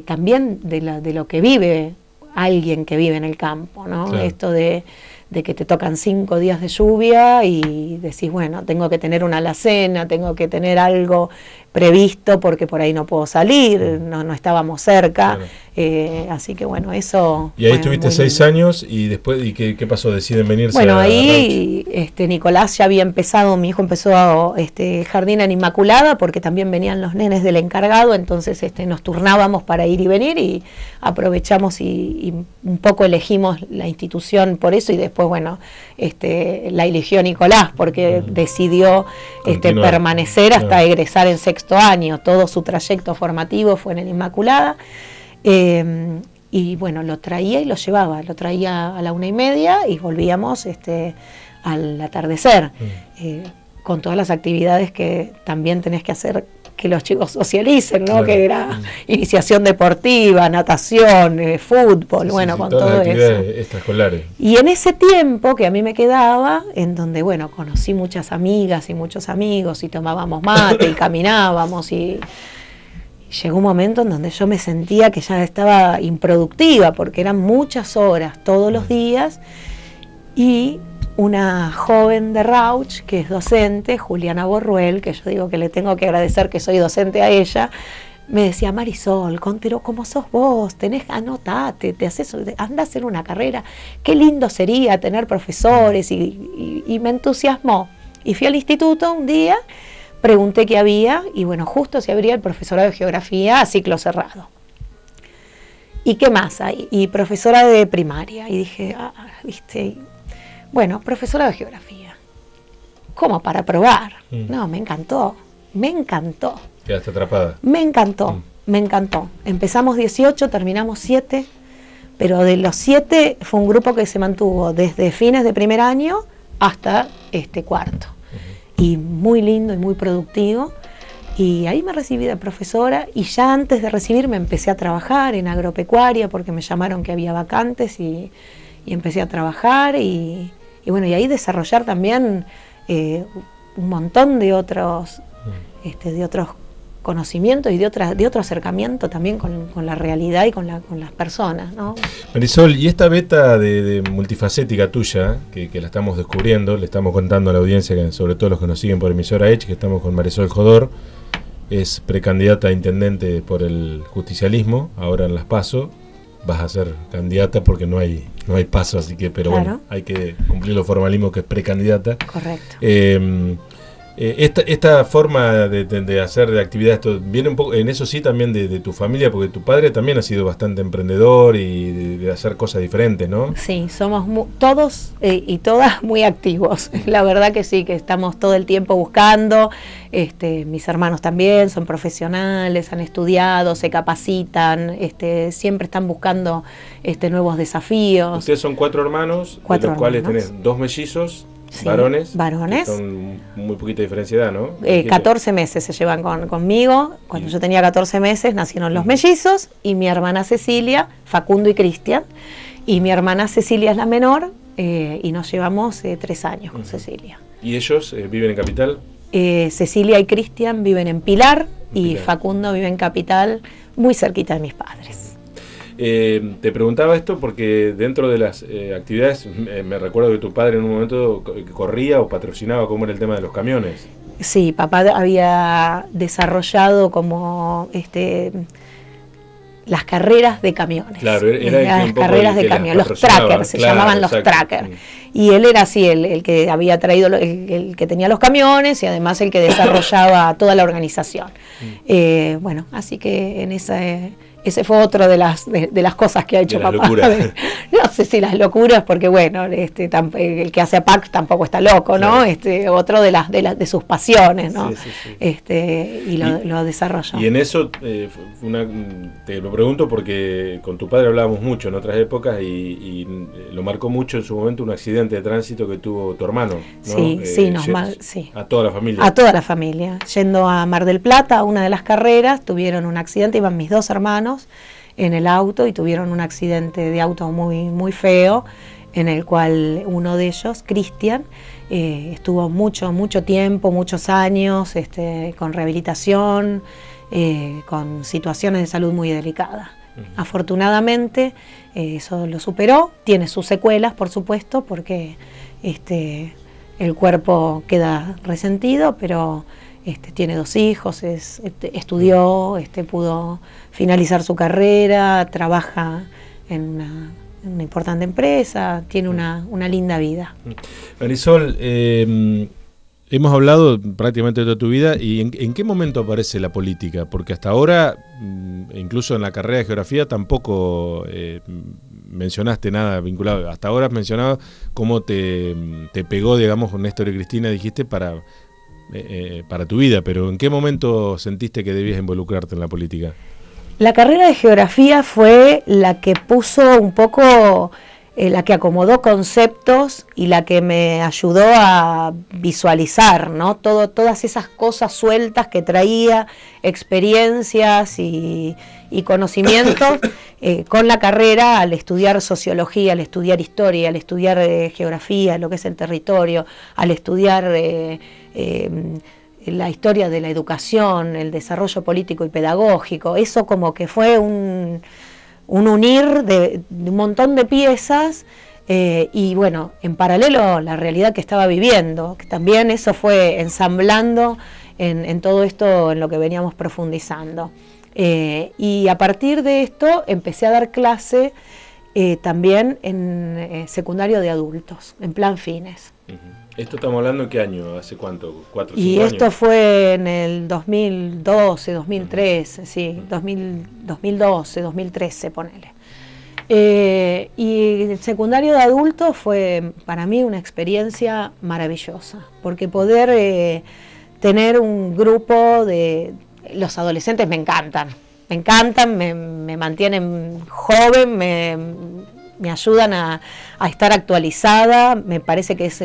también de lo que vive alguien que vive en el campo, ¿no? Claro. Esto de que te tocan 5 días de lluvia y decís, bueno, tengo que tener una alacena, tengo que tener algo previsto porque por ahí no puedo salir, no estábamos cerca, claro. Así que bueno, eso... Y ahí estuviste 6 años y después, ¿y qué pasó? ¿Deciden venirse a ahí Nicolás ya había empezado, mi hijo empezó jardín en Inmaculada porque también venían los nenes del encargado, entonces nos turnábamos para ir y venir y aprovechamos y un poco elegimos la institución por eso y después, bueno, la eligió Nicolás porque decidió permanecer hasta egresar en 6º año. Todo su trayecto formativo fue en el Inmaculada. Y bueno, lo traía y lo llevaba. Lo traía a la 1:30 y volvíamos al atardecer. Con todas las actividades que también tenés que hacer que los chicos socialicen, ¿no? Claro. Que era iniciación deportiva, natación, fútbol, bueno, con todo eso. Extraescolares. Y en ese tiempo que a mí me quedaba, en donde, bueno, conocí muchas amigas y muchos amigos y tomábamos mate y caminábamos y llegó un momento en donde yo me sentía que ya estaba improductiva porque eran muchas horas todos los días y una joven de Rauch, que es docente, Juliana Borruel, que yo digo que le tengo que agradecer que soy docente a ella, me decía, Marisol, pero como sos vos, anotate, anda a hacer una carrera, qué lindo sería tener profesores, y me entusiasmó. Y fui al instituto un día, pregunté qué había, y bueno, justo se abría el profesorado de geografía a ciclo cerrado. ¿Y qué más hay? Y profesora de primaria, y dije, viste... Bueno, profesora de geografía. ¿Cómo? Para probar. No, me encantó. ¿Quedaste atrapada? Me encantó. Empezamos 18, terminamos 7, pero de los 7 fue un grupo que se mantuvo desde fines de primer año hasta 4º. Y muy lindo y muy productivo. Y ahí me recibí de profesora y ya antes de recibirme empecé a trabajar en agropecuaria porque me llamaron que había vacantes y empecé a trabajar y bueno, y ahí desarrollar también un montón de otros conocimientos y de otro acercamiento también con la realidad y con las personas, ¿no? Marisol, y esta beta de multifacética tuya, que la estamos descubriendo, le estamos contando a la audiencia, que sobre todo los que nos siguen por emisora Edge, que estamos con Marisol Jodor, es precandidata a intendente por el justicialismo, ahora en las PASO. Vas a ser candidata porque no hay paso, así que, pero claro. Bueno, hay que cumplir los formalismos que es precandidata. Correcto. Esta forma de hacer de actividades, viene un poco, en eso sí también de tu familia, porque tu padre también ha sido bastante emprendedor y de hacer cosas diferentes, ¿no? Sí, somos todos y todas muy activos. La verdad que sí, que estamos todo el tiempo buscando. Mis hermanos también son profesionales, han estudiado, se capacitan, siempre están buscando nuevos desafíos. Ustedes son 4 hermanos, de los cuales tenés 2 mellizos Sí, varones. Varones. Son muy poquita diferencia de edad, ¿no? 14 meses se llevan conmigo. Cuando yo tenía 14 meses nacieron los mellizos y mi hermana Cecilia, Facundo y Cristian. Y mi hermana Cecilia es la menor y nos llevamos 3 años con Cecilia. ¿Y ellos viven en Capital? Cecilia y Cristian viven en Pilar y Facundo vive en Capital, muy cerquita de mis padres. Te preguntaba esto porque dentro de las actividades, me recuerdo que tu padre en un momento corría o patrocinaba, ¿cómo era el tema de los camiones? Sí, papá había desarrollado como las carreras de camiones. Claro, era las carreras de camiones, los trackers, se llamaban los trackers. Y él era así, el que había traído, el que tenía los camiones y además el que desarrollaba toda la organización. Bueno, así que en ese fue otro de las cosas que ha hecho papá. No sé si las locuras, porque bueno, el que hace PAC tampoco está loco, ¿no? Claro. Otro de sus pasiones, ¿no? Sí, sí, sí. Y lo desarrolló. Y en eso, te lo pregunto porque con tu padre hablábamos mucho en otras épocas y lo marcó mucho en su momento un accidente de tránsito que tuvo tu hermano, ¿no? Sí, sí. A toda la familia. A toda la familia. Yendo a Mar del Plata, a una de las carreras, tuvieron un accidente, iban mis 2 hermanos en el auto y tuvieron un accidente de auto muy, muy feo, en el cual uno de ellos, Cristian, estuvo mucho tiempo, muchos años, con rehabilitación, con situaciones de salud muy delicadas. Afortunadamente eso lo superó, tiene sus secuelas, por supuesto, porque el cuerpo queda resentido, pero tiene 2 hijos, estudió, pudo finalizar su carrera, trabaja en una importante empresa, tiene una linda vida. Marisol, hemos hablado prácticamente de toda tu vida y ¿en qué momento aparece la política? Porque hasta ahora, incluso en la carrera de geografía, tampoco mencionaste nada vinculado. Hasta ahora has mencionado cómo te pegó, digamos, con Néstor y Cristina, dijiste, para tu vida, pero ¿en qué momento sentiste que debías involucrarte en la política? La carrera de geografía fue la que puso un poco, la que acomodó conceptos y la que me ayudó a visualizar, ¿no? Todas esas cosas sueltas que traía, experiencias y conocimientos con la carrera al estudiar sociología, al estudiar historia, al estudiar geografía, lo que es el territorio, al estudiar la historia de la educación, el desarrollo político y pedagógico. Eso como que fue un unir de un montón de piezas y bueno, en paralelo la realidad que estaba viviendo, que también eso fue ensamblando en todo esto en lo que veníamos profundizando. Y a partir de esto empecé a dar clase también en secundario de adultos, en plan fines. ¿Esto estamos hablando en qué año? ¿Hace cuánto? ¿4 o 5 años? Y esto fue en el 2012, 2013, sí, 2012, 2013, ponele. Y el secundario de adultos fue para mí una experiencia maravillosa, porque poder tener un grupo de... Los adolescentes me encantan, me mantienen joven, me ayudan a estar actualizada. Me parece que es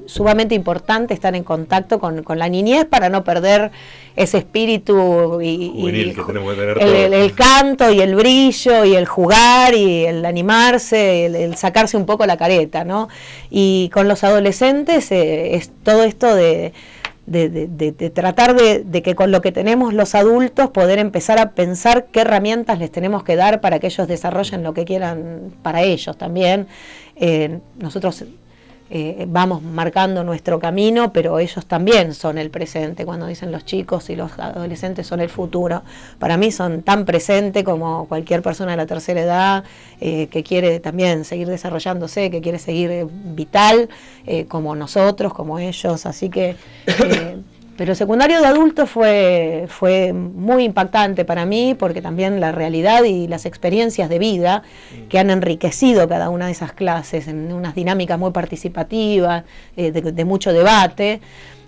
sumamente importante estar en contacto con la niñez para no perder ese espíritu juvenil que tenemos que tener el canto y el brillo y el jugar y el animarse, el sacarse un poco la careta, ¿no? Y con los adolescentes es todo esto de tratar de que con lo que tenemos los adultos poder empezar a pensar qué herramientas les tenemos que dar para que ellos desarrollen lo que quieran para ellos también. Nosotros vamos marcando nuestro camino, pero ellos también son el presente. Cuando dicen los chicos y los adolescentes son el futuro, para mí son tan presente como cualquier persona de la tercera edad que quiere también seguir desarrollándose, que quiere seguir vital, como nosotros, como ellos. Así que pero el secundario de adultos fue muy impactante para mí, porque también la realidad y las experiencias de vida que han enriquecido cada una de esas clases en unas dinámicas muy participativas, de mucho debate,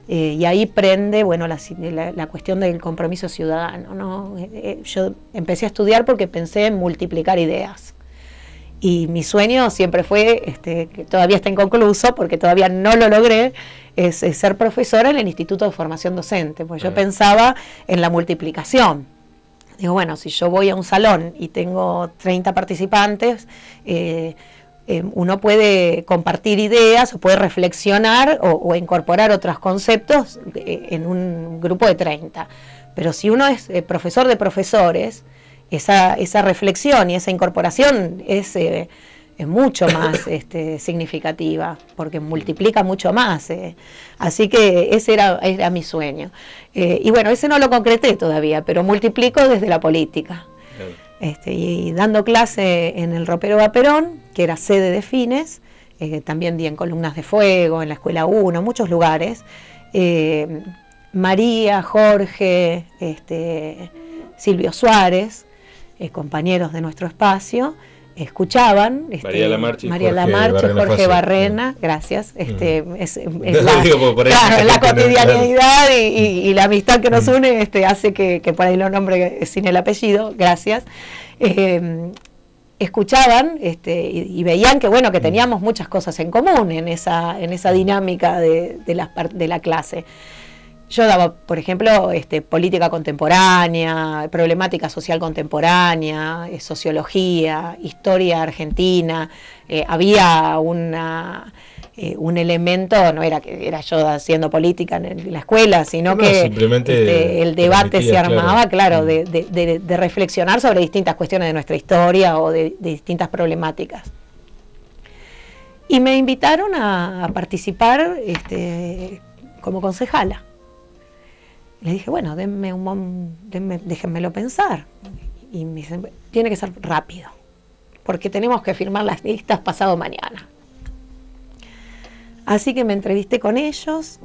y ahí prende, bueno, la cuestión del compromiso ciudadano, ¿no? Yo empecé a estudiar porque pensé en multiplicar ideas. Y mi sueño siempre fue, que todavía está inconcluso, porque todavía no lo logré, es ser profesora en el Instituto de Formación Docente, porque yo pensaba en la multiplicación. Digo, bueno, si yo voy a un salón y tengo 30 participantes, uno puede compartir ideas o puede reflexionar o incorporar otros conceptos en un grupo de 30. Pero si uno es profesor de profesores, esa reflexión y esa incorporación es mucho más significativa, porque multiplica mucho más. Así que ese era mi sueño. Y bueno, ese no lo concreté todavía, pero multiplico desde la política. Y dando clase en el Ropero Vaperón, que era sede de Fines, también di en Columnas de Fuego, en la Escuela 1, muchos lugares. María, Jorge, Silvio Suárez, compañeros de nuestro espacio, escuchaban María Lamarche y Jorge Barrena, gracias, es la cotidianidad y la amistad que nos une hace que por ahí lo nombre sin el apellido, gracias. Escuchaban y veían que bueno, que teníamos muchas cosas en común en esa dinámica de la clase. Yo daba, por ejemplo, política contemporánea, problemática social contemporánea, sociología, historia argentina. Había un elemento, no era que era yo haciendo política en la escuela, sino que el debate se armaba, claro, de reflexionar sobre distintas cuestiones de nuestra historia o de distintas problemáticas. Y me invitaron a participar como concejala. Le dije, bueno, déjenmelo pensar. Y me dicen, tiene que ser rápido, porque tenemos que firmar las listas pasado mañana. Así que me entrevisté con ellos,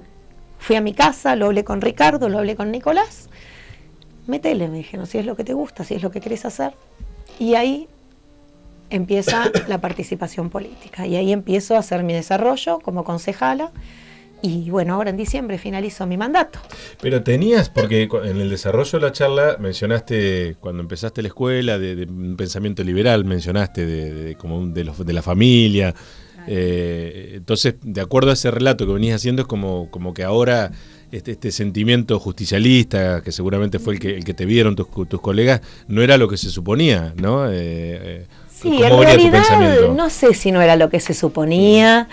fui a mi casa, lo hablé con Ricardo, lo hablé con Nicolás. Métele, me dijeron, si es lo que te gusta, si es lo que querés hacer. Y ahí empieza la participación política. Y ahí empiezo a hacer mi desarrollo como concejala. Y bueno, ahora en diciembre finalizo mi mandato. Pero tenías, porque en el desarrollo de la charla mencionaste, cuando empezaste la escuela, de un pensamiento liberal, mencionaste de la familia. Entonces, de acuerdo a ese relato que venías haciendo, es como que ahora este sentimiento justicialista, que seguramente fue el que te vieron tus colegas, no era lo que se suponía, ¿no? Sí, en realidad no sé si no era lo que se suponía,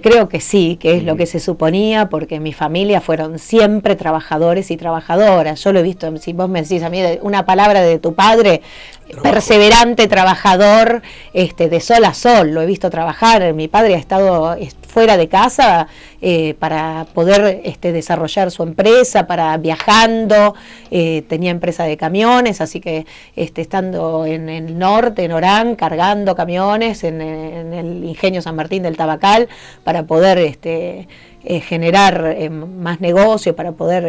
creo que sí, que es lo que se suponía, porque mi familia fueron siempre trabajadores y trabajadoras. Yo lo he visto, si vos me decís a mí una palabra de tu padre, perseverante, trabajador, de sol a sol, lo he visto trabajar. Mi padre ha estado fuera de casa para poder desarrollar su empresa, para viajando, tenía empresa de camiones, así que estando en el norte, en Orán, cargando camiones en el Ingenio San Martín del Tabacal, para poder generar más negocio, para poder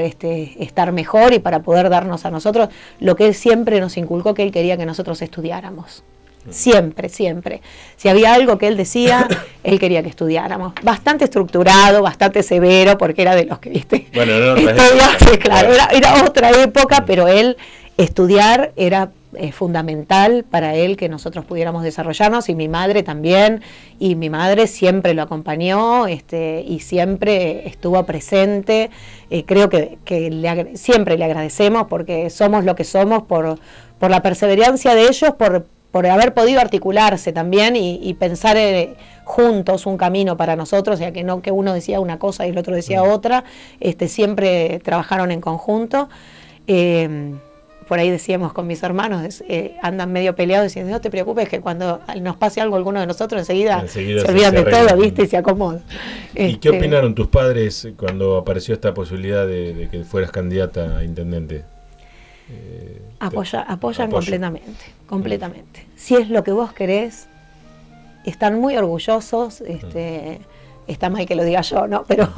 estar mejor y para poder darnos a nosotros lo que él siempre nos inculcó, que él quería que nosotros estudiáramos. Siempre, siempre. Si había algo que él decía, él quería que estudiáramos. Bastante estructurado, bastante severo, porque era de los que, bueno, claro, era otra época, pero él estudiar era fundamental para él, que nosotros pudiéramos desarrollarnos, y mi madre también, y mi madre siempre lo acompañó y siempre estuvo presente. Creo que siempre le agradecemos, porque somos lo que somos por la perseverancia de ellos, por haber podido articularse también y pensar juntos un camino para nosotros, ya que no que uno decía una cosa y el otro decía otra, siempre trabajaron en conjunto. Por ahí decíamos con mis hermanos, andan medio peleados, diciendo, no te preocupes, que cuando nos pase algo a alguno de nosotros, enseguida se olvidan de todo, ¿viste? Y se acomodan. ¿Y qué opinaron tus padres cuando apareció esta posibilidad de que fueras candidata a intendente? Apoyan completamente. Si es lo que vos querés, están muy orgullosos, está mal que lo diga yo, ¿no? Pero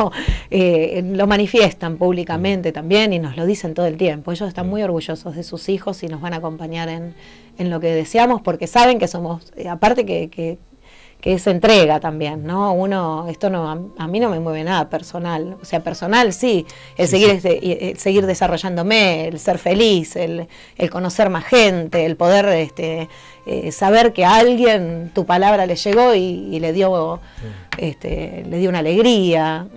lo manifiestan públicamente también y nos lo dicen todo el tiempo. Ellos están muy orgullosos de sus hijos y nos van a acompañar en lo que deseamos, porque saben que somos, aparte que que es entrega también, ¿no? Esto no, a mí no me mueve nada personal, o sea, personal sí, el seguir desarrollándome, el ser feliz, el conocer más gente, el poder saber que a alguien tu palabra le llegó y le dio una alegría.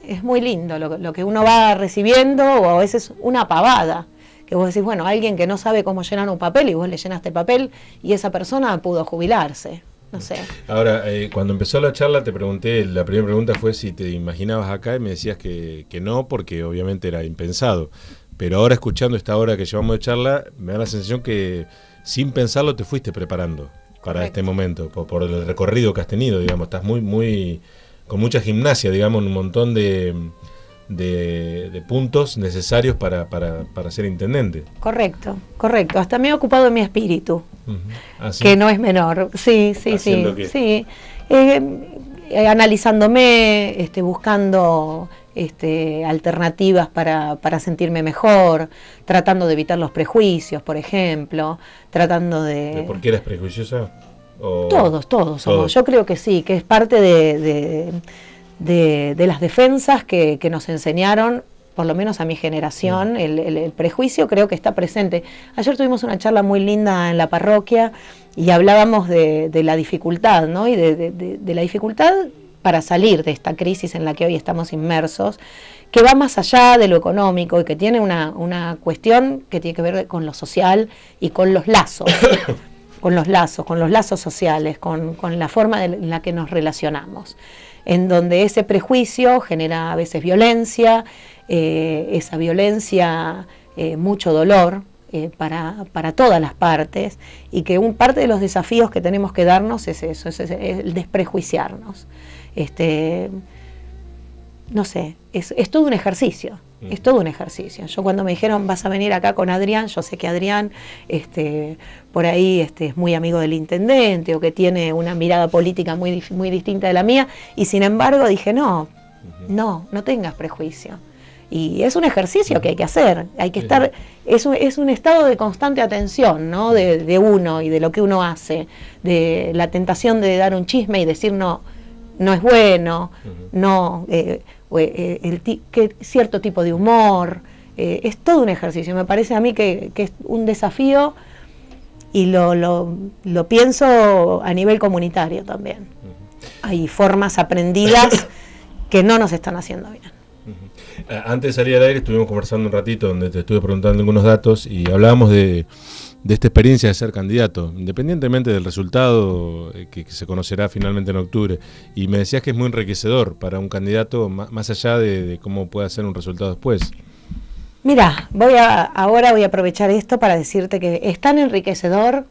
Es muy lindo lo que uno va recibiendo, o a veces una pavada, que vos decís, bueno, alguien que no sabe cómo llenar un papel y vos le llenaste el papel y esa persona pudo jubilarse. No sé. Ahora, cuando empezó la charla te pregunté, la primera pregunta fue si te imaginabas acá y me decías que no, porque obviamente era impensado. Pero ahora escuchando esta hora que llevamos de charla, me da la sensación que sin pensarlo te fuiste preparando para Correcto. este momento, por el recorrido que has tenido, digamos, estás muy con mucha gimnasia, digamos, un montón de puntos necesarios para ser intendente. Correcto. Hasta me he ocupado de mi espíritu. ¿Ah, sí? Que no es menor, sí. Analizándome, buscando alternativas para sentirme mejor, tratando de evitar los prejuicios, por ejemplo, tratando de... ¿Por qué eres prejuiciosa? Todos somos. Yo creo que sí, que es parte de las defensas que nos enseñaron, por lo menos a mi generación. El prejuicio creo que está presente. Ayer tuvimos una charla muy linda en la parroquia y hablábamos de la dificultad, ¿no? Y de la dificultad para salir de esta crisis en la que hoy estamos inmersos, que va más allá de lo económico y que tiene una cuestión que tiene que ver con lo social y con los lazos, con los lazos sociales, con la forma en la que nos relacionamos, en donde ese prejuicio genera a veces violencia, esa violencia, mucho dolor para todas las partes, y que parte de los desafíos que tenemos que darnos es eso, es el desprejuiciarnos. No sé, es todo un ejercicio, es todo un ejercicio. Yo cuando me dijeron vas a venir acá con Adrián, yo sé que Adrián por ahí es muy amigo del intendente o que tiene una mirada política muy distinta de la mía, y sin embargo dije no tengas prejuicio. Y es un ejercicio que hay que hacer, hay que estar, es un estado de constante atención, ¿no? de uno y de lo que uno hace, de la tentación de dar un chisme y decir no es bueno, que cierto tipo de humor, es todo un ejercicio. Me parece a mí que es un desafío, y lo pienso a nivel comunitario también. Hay formas aprendidas que no nos están haciendo bien. Antes de salir al aire estuvimos conversando un ratito donde te estuve preguntando algunos datos y hablábamos de esta experiencia de ser candidato, independientemente del resultado que se conocerá finalmente en octubre, y me decías que es muy enriquecedor para un candidato, más allá de cómo pueda ser un resultado después. Mira, ahora voy a aprovechar esto para decirte que es tan enriquecedor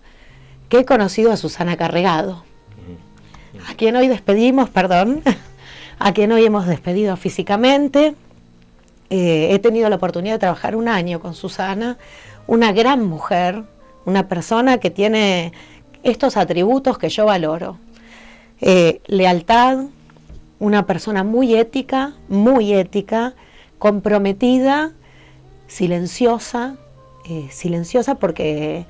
que he conocido a Susana Carregado, a quien hoy hemos despedido físicamente. He tenido la oportunidad de trabajar un año con Susana, una gran mujer, una persona que tiene estos atributos que yo valoro. Lealtad, una persona muy ética, comprometida, silenciosa porque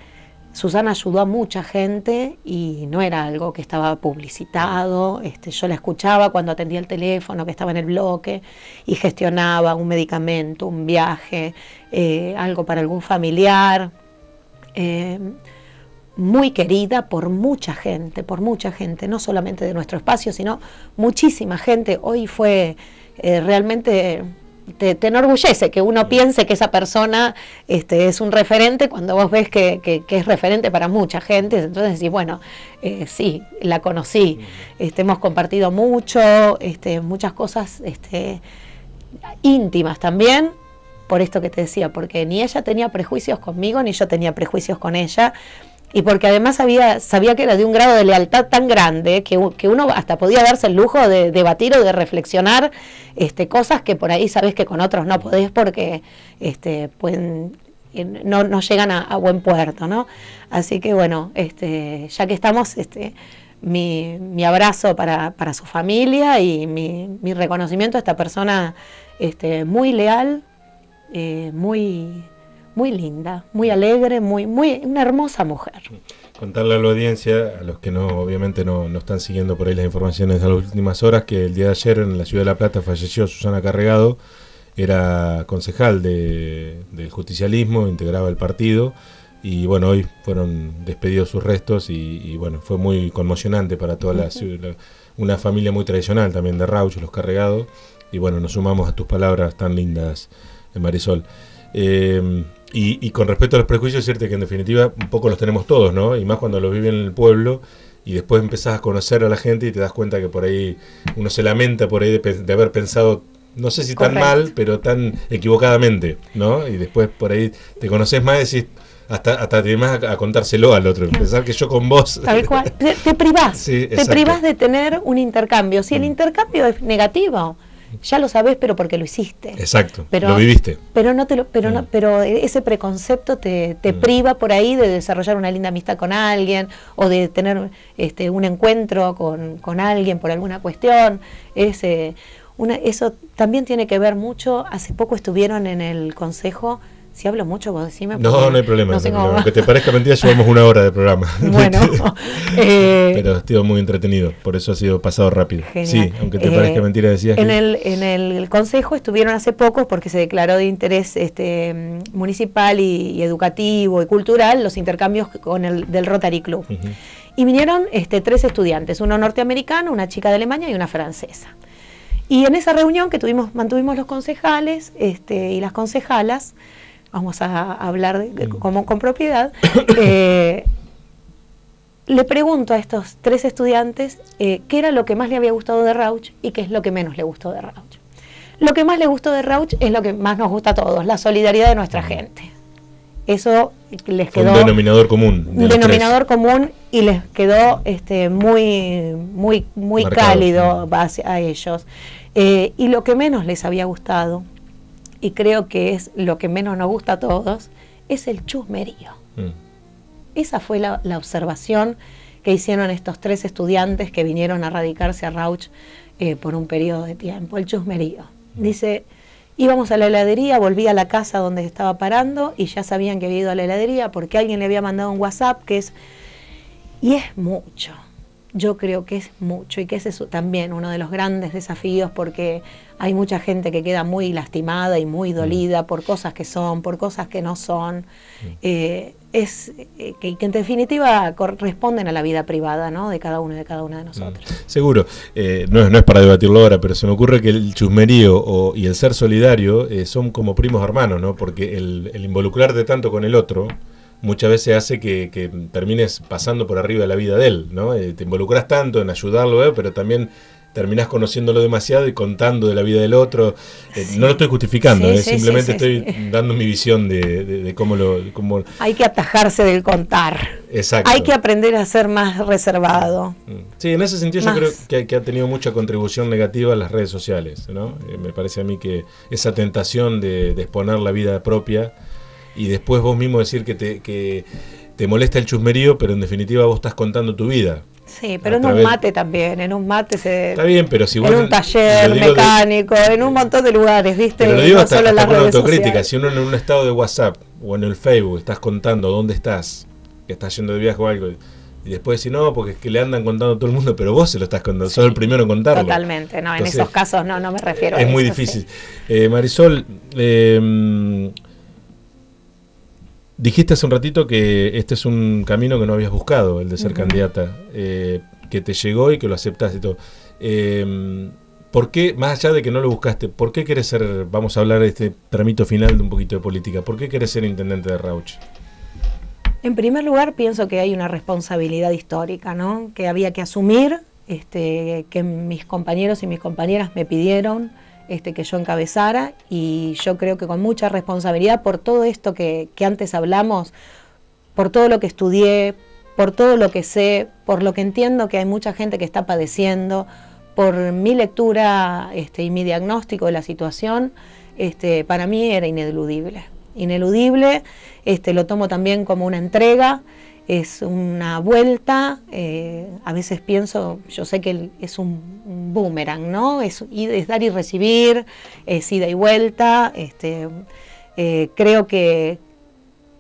Susana ayudó a mucha gente y no era algo que estaba publicitado. Yo la escuchaba cuando atendía el teléfono, que estaba en el bloque, y gestionaba un medicamento, un viaje, algo para algún familiar. Muy querida por mucha gente, no solamente de nuestro espacio, sino muchísima gente. Hoy fue realmente... Te enorgullece que uno piense que esa persona es un referente cuando vos ves que es referente para mucha gente. Entonces decís, bueno, sí, la conocí, hemos compartido mucho, muchas cosas íntimas también, por esto que te decía, porque ni ella tenía prejuicios conmigo, ni yo tenía prejuicios con ella, y porque además sabía que era de un grado de lealtad tan grande que uno hasta podía darse el lujo de debatir o de reflexionar cosas que por ahí sabes que con otros no podés porque no llegan a buen puerto, ¿no? Así que bueno, ya que estamos, mi abrazo para su familia y mi reconocimiento a esta persona muy leal, muy linda, muy alegre, una hermosa mujer. Contarle a la audiencia, a los que no, obviamente no están siguiendo por ahí las informaciones de las últimas horas, que el día de ayer en la ciudad de La Plata falleció Susana Carregado, era concejal del justicialismo, integraba el partido, y bueno, hoy fueron despedidos sus restos, y bueno, fue muy conmocionante para toda la ciudad, una familia muy tradicional también de Rauch, los Carregados, y bueno, nos sumamos a tus palabras tan lindas, Marisol. Y con respecto a los prejuicios, decirte que en definitiva un poco los tenemos todos, ¿no? Y más cuando los viven en el pueblo y después empezás a conocer a la gente y te das cuenta que por ahí uno se lamenta por ahí de haber pensado, no sé si tan mal, pero tan equivocadamente, ¿no? Y después por ahí te conoces más y decís, hasta te animás a contárselo al otro, pensar que yo con vos... Tal cual, te privás, sí, te privás de tener un intercambio. Si el intercambio es negativo, ya lo sabés, pero porque lo hiciste. Exacto, lo viviste. Pero no te lo, pero ese preconcepto te priva por ahí de desarrollar una linda amistad con alguien o de tener un encuentro con alguien por alguna cuestión. Eso también tiene que ver mucho. Hace poco estuvieron en el consejo. Si hablo mucho, vos decime. No hay problema. Aunque te parezca mentira, llevamos 1 hora de programa. Bueno. Pero ha sido muy entretenido, por eso ha sido pasado rápido. Genial. Sí, aunque te parezca mentira, decías en el consejo estuvieron hace poco, porque se declaró de interés municipal y educativo y cultural, los intercambios del Rotary Club. Y vinieron 3 estudiantes, uno norteamericano, una chica de Alemania y una francesa. Y en esa reunión que mantuvimos los concejales y las concejalas, vamos a hablar con propiedad, le pregunto a estos 3 estudiantes qué era lo que más le había gustado de Rauch y qué es lo que menos le gustó de Rauch. Lo que más le gustó de Rauch es lo que más nos gusta a todos, la solidaridad de nuestra gente. Eso les quedó... un denominador común. Un denominador común y les quedó muy cálido a ellos. Y lo que menos les había gustado, y creo que es lo que menos nos gusta a todos, es el chusmerío. Esa fue la observación que hicieron estos 3 estudiantes que vinieron a radicarse a Rauch por un periodo de tiempo, el chusmerío. Dice, íbamos a la heladería, volví a la casa donde estaba parando y ya sabían que había ido a la heladería porque alguien le había mandado un WhatsApp y es mucho. Yo creo que es mucho y que ese es también uno de los grandes desafíos, porque hay mucha gente que queda muy lastimada y muy dolida por cosas que son, por cosas que no son, que en definitiva corresponden a la vida privada, ¿no?, de cada uno y de cada una de nosotros. Seguro, no es para debatirlo ahora, pero se me ocurre que el chusmerío y el ser solidario son como primos hermanos, ¿no? Porque el involucrarte tanto con el otro muchas veces hace que termines pasando por arriba de la vida de él, ¿no? Te involucras tanto en ayudarlo, pero también terminás conociéndolo demasiado y contando de la vida del otro. No lo estoy justificando, simplemente estoy dando mi visión de cómo lo... Hay que atajarse del contar. Exacto. Hay que aprender a ser más reservado. Sí, en ese sentido yo creo que ha tenido mucha contribución negativa a las redes sociales, ¿no? Me parece a mí que esa tentación de exponer la vida propia y después vos mismo decir que te molesta el chusmerío, pero en definitiva vos estás contando tu vida. Sí, pero en un mate también, en un mate está bien, pero si vos en un taller mecánico, en un montón de lugares, ¿viste? Pero lo digo hasta con la autocrítica, si uno en un estado de WhatsApp o en el Facebook estás contando dónde estás, que estás yendo de viaje o algo, y después decís, no, porque es que le andan contando a todo el mundo, pero vos se lo estás contando, sos el primero en contarlo. Totalmente, no, entonces, en esos casos no me refiero a eso. Es muy difícil. Sí. Marisol, dijiste hace un ratito que este es un camino que no habías buscado, el de ser candidata, que te llegó y que lo aceptaste y todo. ¿Por qué, más allá de que no lo buscaste, por qué querés ser, vamos a hablar de este tramito final de un poquito de política, por qué querés ser intendente de Rauch? En primer lugar, pienso que hay una responsabilidad histórica, ¿no?, que había que asumir, que mis compañeros y mis compañeras me pidieron que yo encabezara, y yo creo que con mucha responsabilidad por todo esto que antes hablamos, por todo lo que estudié, por todo lo que sé, por lo que entiendo que hay mucha gente que está padeciendo, por mi lectura y mi diagnóstico de la situación, para mí era ineludible. Ineludible, lo tomo también como una entrega, es una vuelta, a veces pienso, yo sé que es un boomerang, ¿no? Es dar y recibir, es ida y vuelta, creo que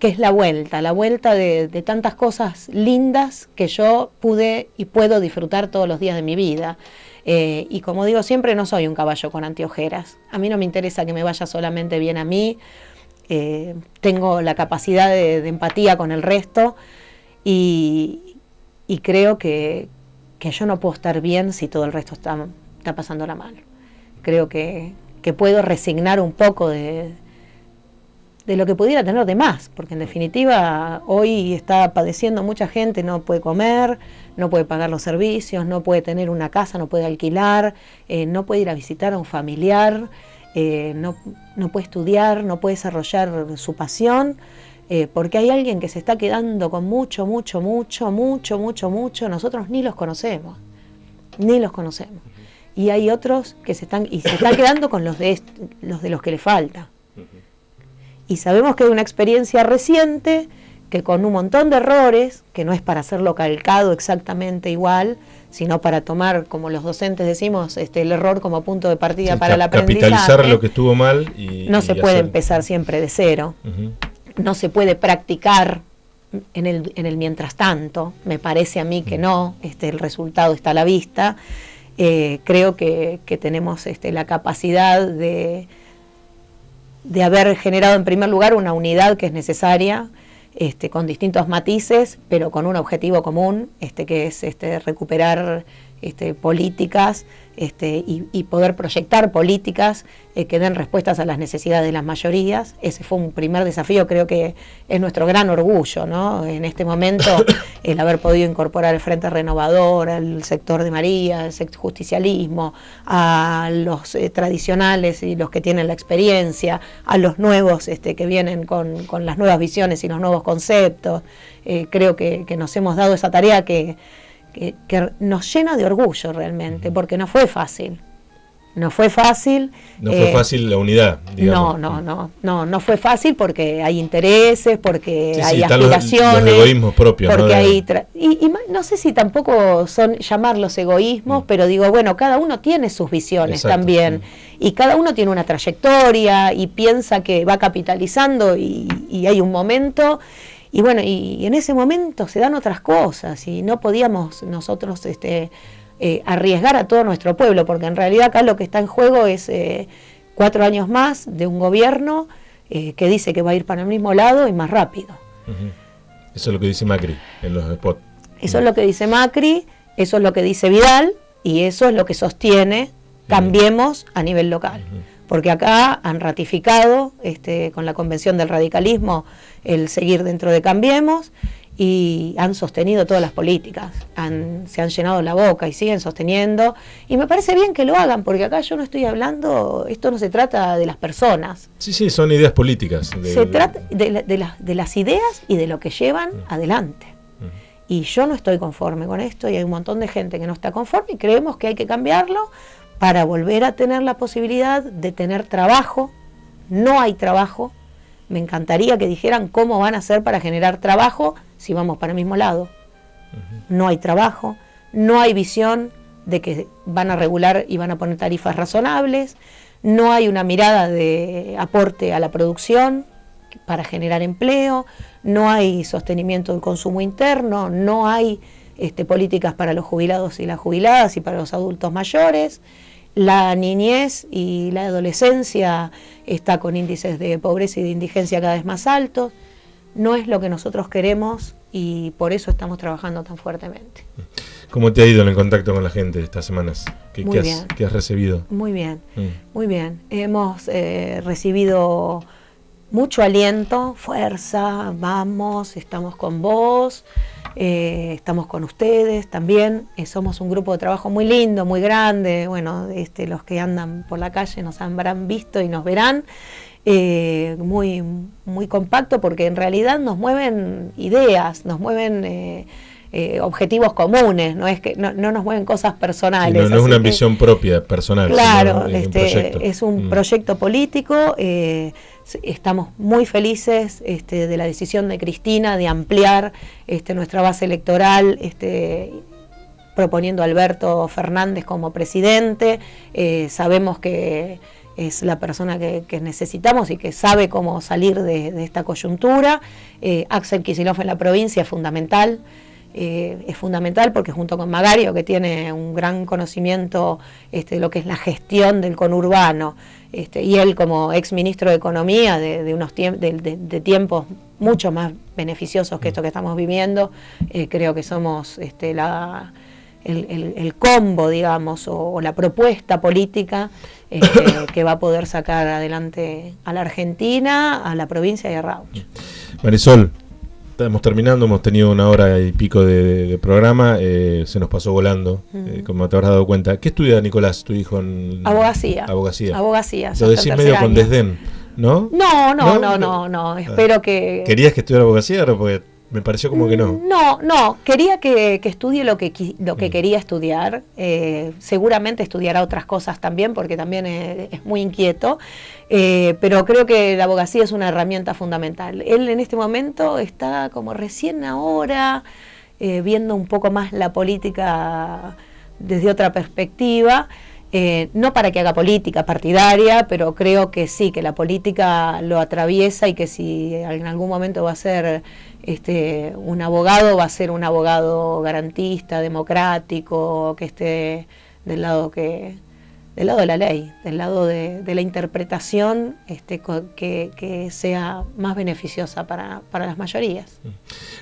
que es la vuelta de tantas cosas lindas que yo pude y puedo disfrutar todos los días de mi vida. Y como digo siempre, no soy un caballo con anteojeras. A mí no me interesa que me vaya solamente bien a mí. Tengo la capacidad de empatía con el resto y creo que yo no puedo estar bien si todo el resto está pasándola mal. Creo que puedo resignar un poco de lo que pudiera tener de más, porque en definitiva hoy está padeciendo mucha gente, no puede comer, no puede pagar los servicios, no puede tener una casa, no puede alquilar, no puede ir a visitar a un familiar, no puede estudiar, no puede desarrollar su pasión, porque hay alguien que se está quedando con mucho, nosotros ni los conocemos, y hay otros que se están quedando con los de los que le falta. Y sabemos que hay una experiencia reciente que con un montón de errores, que no es para hacerlo calcado exactamente igual, sino para tomar, como los docentes decimos, el error como punto de partida para el aprendizaje. Capitalizar lo que estuvo mal no se puede empezar siempre de cero. No se puede practicar en el mientras tanto. Me parece a mí que no, el resultado está a la vista. Creo que tenemos la capacidad de haber generado en primer lugar una unidad que es necesaria, con distintos matices, pero con un objetivo común, que es recuperar políticas y poder proyectar políticas que den respuestas a las necesidades de las mayorías. Ese fue un primer desafío, creo que es nuestro gran orgullo, ¿no? En este momento, el haber podido incorporar el Frente Renovador, al sector de María, al justicialismo, a los tradicionales y los que tienen la experiencia, a los nuevos que vienen con las nuevas visiones y los nuevos conceptos. Creo que nos hemos dado esa tarea que nos llena de orgullo realmente, porque no fue fácil. No fue fácil la unidad, digamos. No fue fácil porque hay intereses, porque hay Los aspiraciones. egoísmos propios, porque ¿no? hay y no sé si tampoco son llamarlos egoísmos, pero digo, bueno, cada uno tiene sus visiones. Exacto. También. Y cada uno tiene una trayectoria y piensa que va capitalizando y hay un momento. Y bueno, y en ese momento se dan otras cosas y no podíamos nosotros arriesgar a todo nuestro pueblo, porque en realidad acá lo que está en juego es 4 años más de un gobierno que dice que va a ir para el mismo lado y más rápido. Eso es lo que dice Macri en los spots. Eso es lo que dice Macri, eso es lo que dice Vidal y eso es lo que sostiene Cambiemos a nivel local. Porque acá han ratificado con la Convención del Radicalismo el seguir dentro de Cambiemos y han sostenido todas las políticas, se han llenado la boca y siguen sosteniendo, y me parece bien que lo hagan, porque acá yo no estoy hablando, esto no se trata de las personas. Sí, son ideas políticas. Se trata de las ideas y de lo que llevan adelante. Y yo no estoy conforme con esto, y hay un montón de gente que no está conforme, y creemos que hay que cambiarlo para volver a tener la posibilidad de tener trabajo. No hay trabajo. Me encantaría que dijeran cómo van a hacer para generar trabajo si vamos para el mismo lado. No hay trabajo, no hay visión de que van a regular y van a poner tarifas razonables, no hay una mirada de aporte a la producción para generar empleo, no hay sostenimiento del consumo interno, no hay políticas para los jubilados y las jubiladas y para los adultos mayores. La niñez y la adolescencia está con índices de pobreza y de indigencia cada vez más altos. No es lo que nosotros queremos y por eso estamos trabajando tan fuertemente. ¿Cómo te ha ido en el contacto con la gente estas semanas? ¿Qué has recibido? Muy bien, muy bien. Hemos recibido mucho aliento, fuerza, vamos, estamos con vos. Estamos con ustedes también, somos un grupo de trabajo muy lindo, muy grande. Bueno, los que andan por la calle nos habrán visto y nos verán, muy, muy compacto, porque en realidad nos mueven ideas, nos mueven objetivos comunes, no es que no nos mueven cosas personales. Sí, no es una ambición propia, personal. Claro, es un proyecto político. Estamos muy felices de la decisión de Cristina de ampliar nuestra base electoral, proponiendo a Alberto Fernández como presidente. Sabemos que es la persona que necesitamos y que sabe cómo salir de esta coyuntura. Axel Kicillof en la provincia es fundamental. Es fundamental porque junto con Magario, que tiene un gran conocimiento de lo que es la gestión del conurbano, y él como ex ministro de Economía de tiempos mucho más beneficiosos que esto que estamos viviendo, creo que somos el combo, digamos, o la propuesta política que va a poder sacar adelante a la Argentina, a la provincia y a Rauch. Marisol, estamos terminando, hemos tenido 1 hora y pico de programa, se nos pasó volando, como te habrás dado cuenta. ¿Qué estudia Nicolás, tu hijo? Abogacía. Abogacía. Lo decís medio con desdén, ¿no? No, espero que... ¿Querías que estudiara abogacía o porque me pareció como que no? No, quería que estudie lo que quería estudiar. Seguramente estudiará otras cosas también, porque también es muy inquieto, pero creo que la abogacía es una herramienta fundamental. Él en este momento está como recién ahora viendo un poco más la política desde otra perspectiva. No para que haga política partidaria, pero creo que sí, que la política lo atraviesa y que si en algún momento va a ser un abogado, va a ser un abogado garantista, democrático, que esté del lado de la ley, del lado de la interpretación que sea más beneficiosa para las mayorías.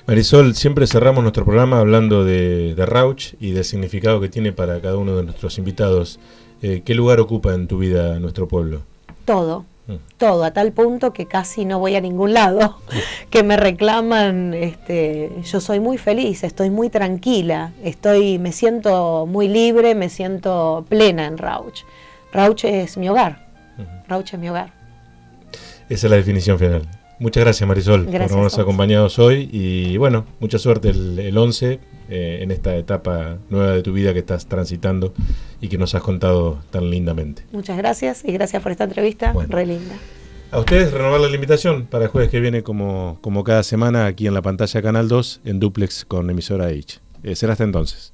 Marisol, siempre cerramos nuestro programa hablando de Rauch y del significado que tiene para cada uno de nuestros invitados. ¿Qué lugar ocupa en tu vida nuestro pueblo? Todo, a tal punto que casi no voy a ningún lado, que me reclaman. Yo soy muy feliz, estoy muy tranquila, me siento muy libre, me siento plena en Rauch. Rauch es mi hogar, Rauch es mi hogar. Esa es la definición final. Muchas gracias, Marisol, por habernos acompañado hoy, y bueno, mucha suerte el 11 en esta etapa nueva de tu vida que estás transitando y que nos has contado tan lindamente. Muchas gracias, y gracias por esta entrevista, re linda. A ustedes renovar la invitación para el jueves que viene, como cada semana, aquí en la pantalla Canal 2, en duplex con emisora H. Será hasta entonces.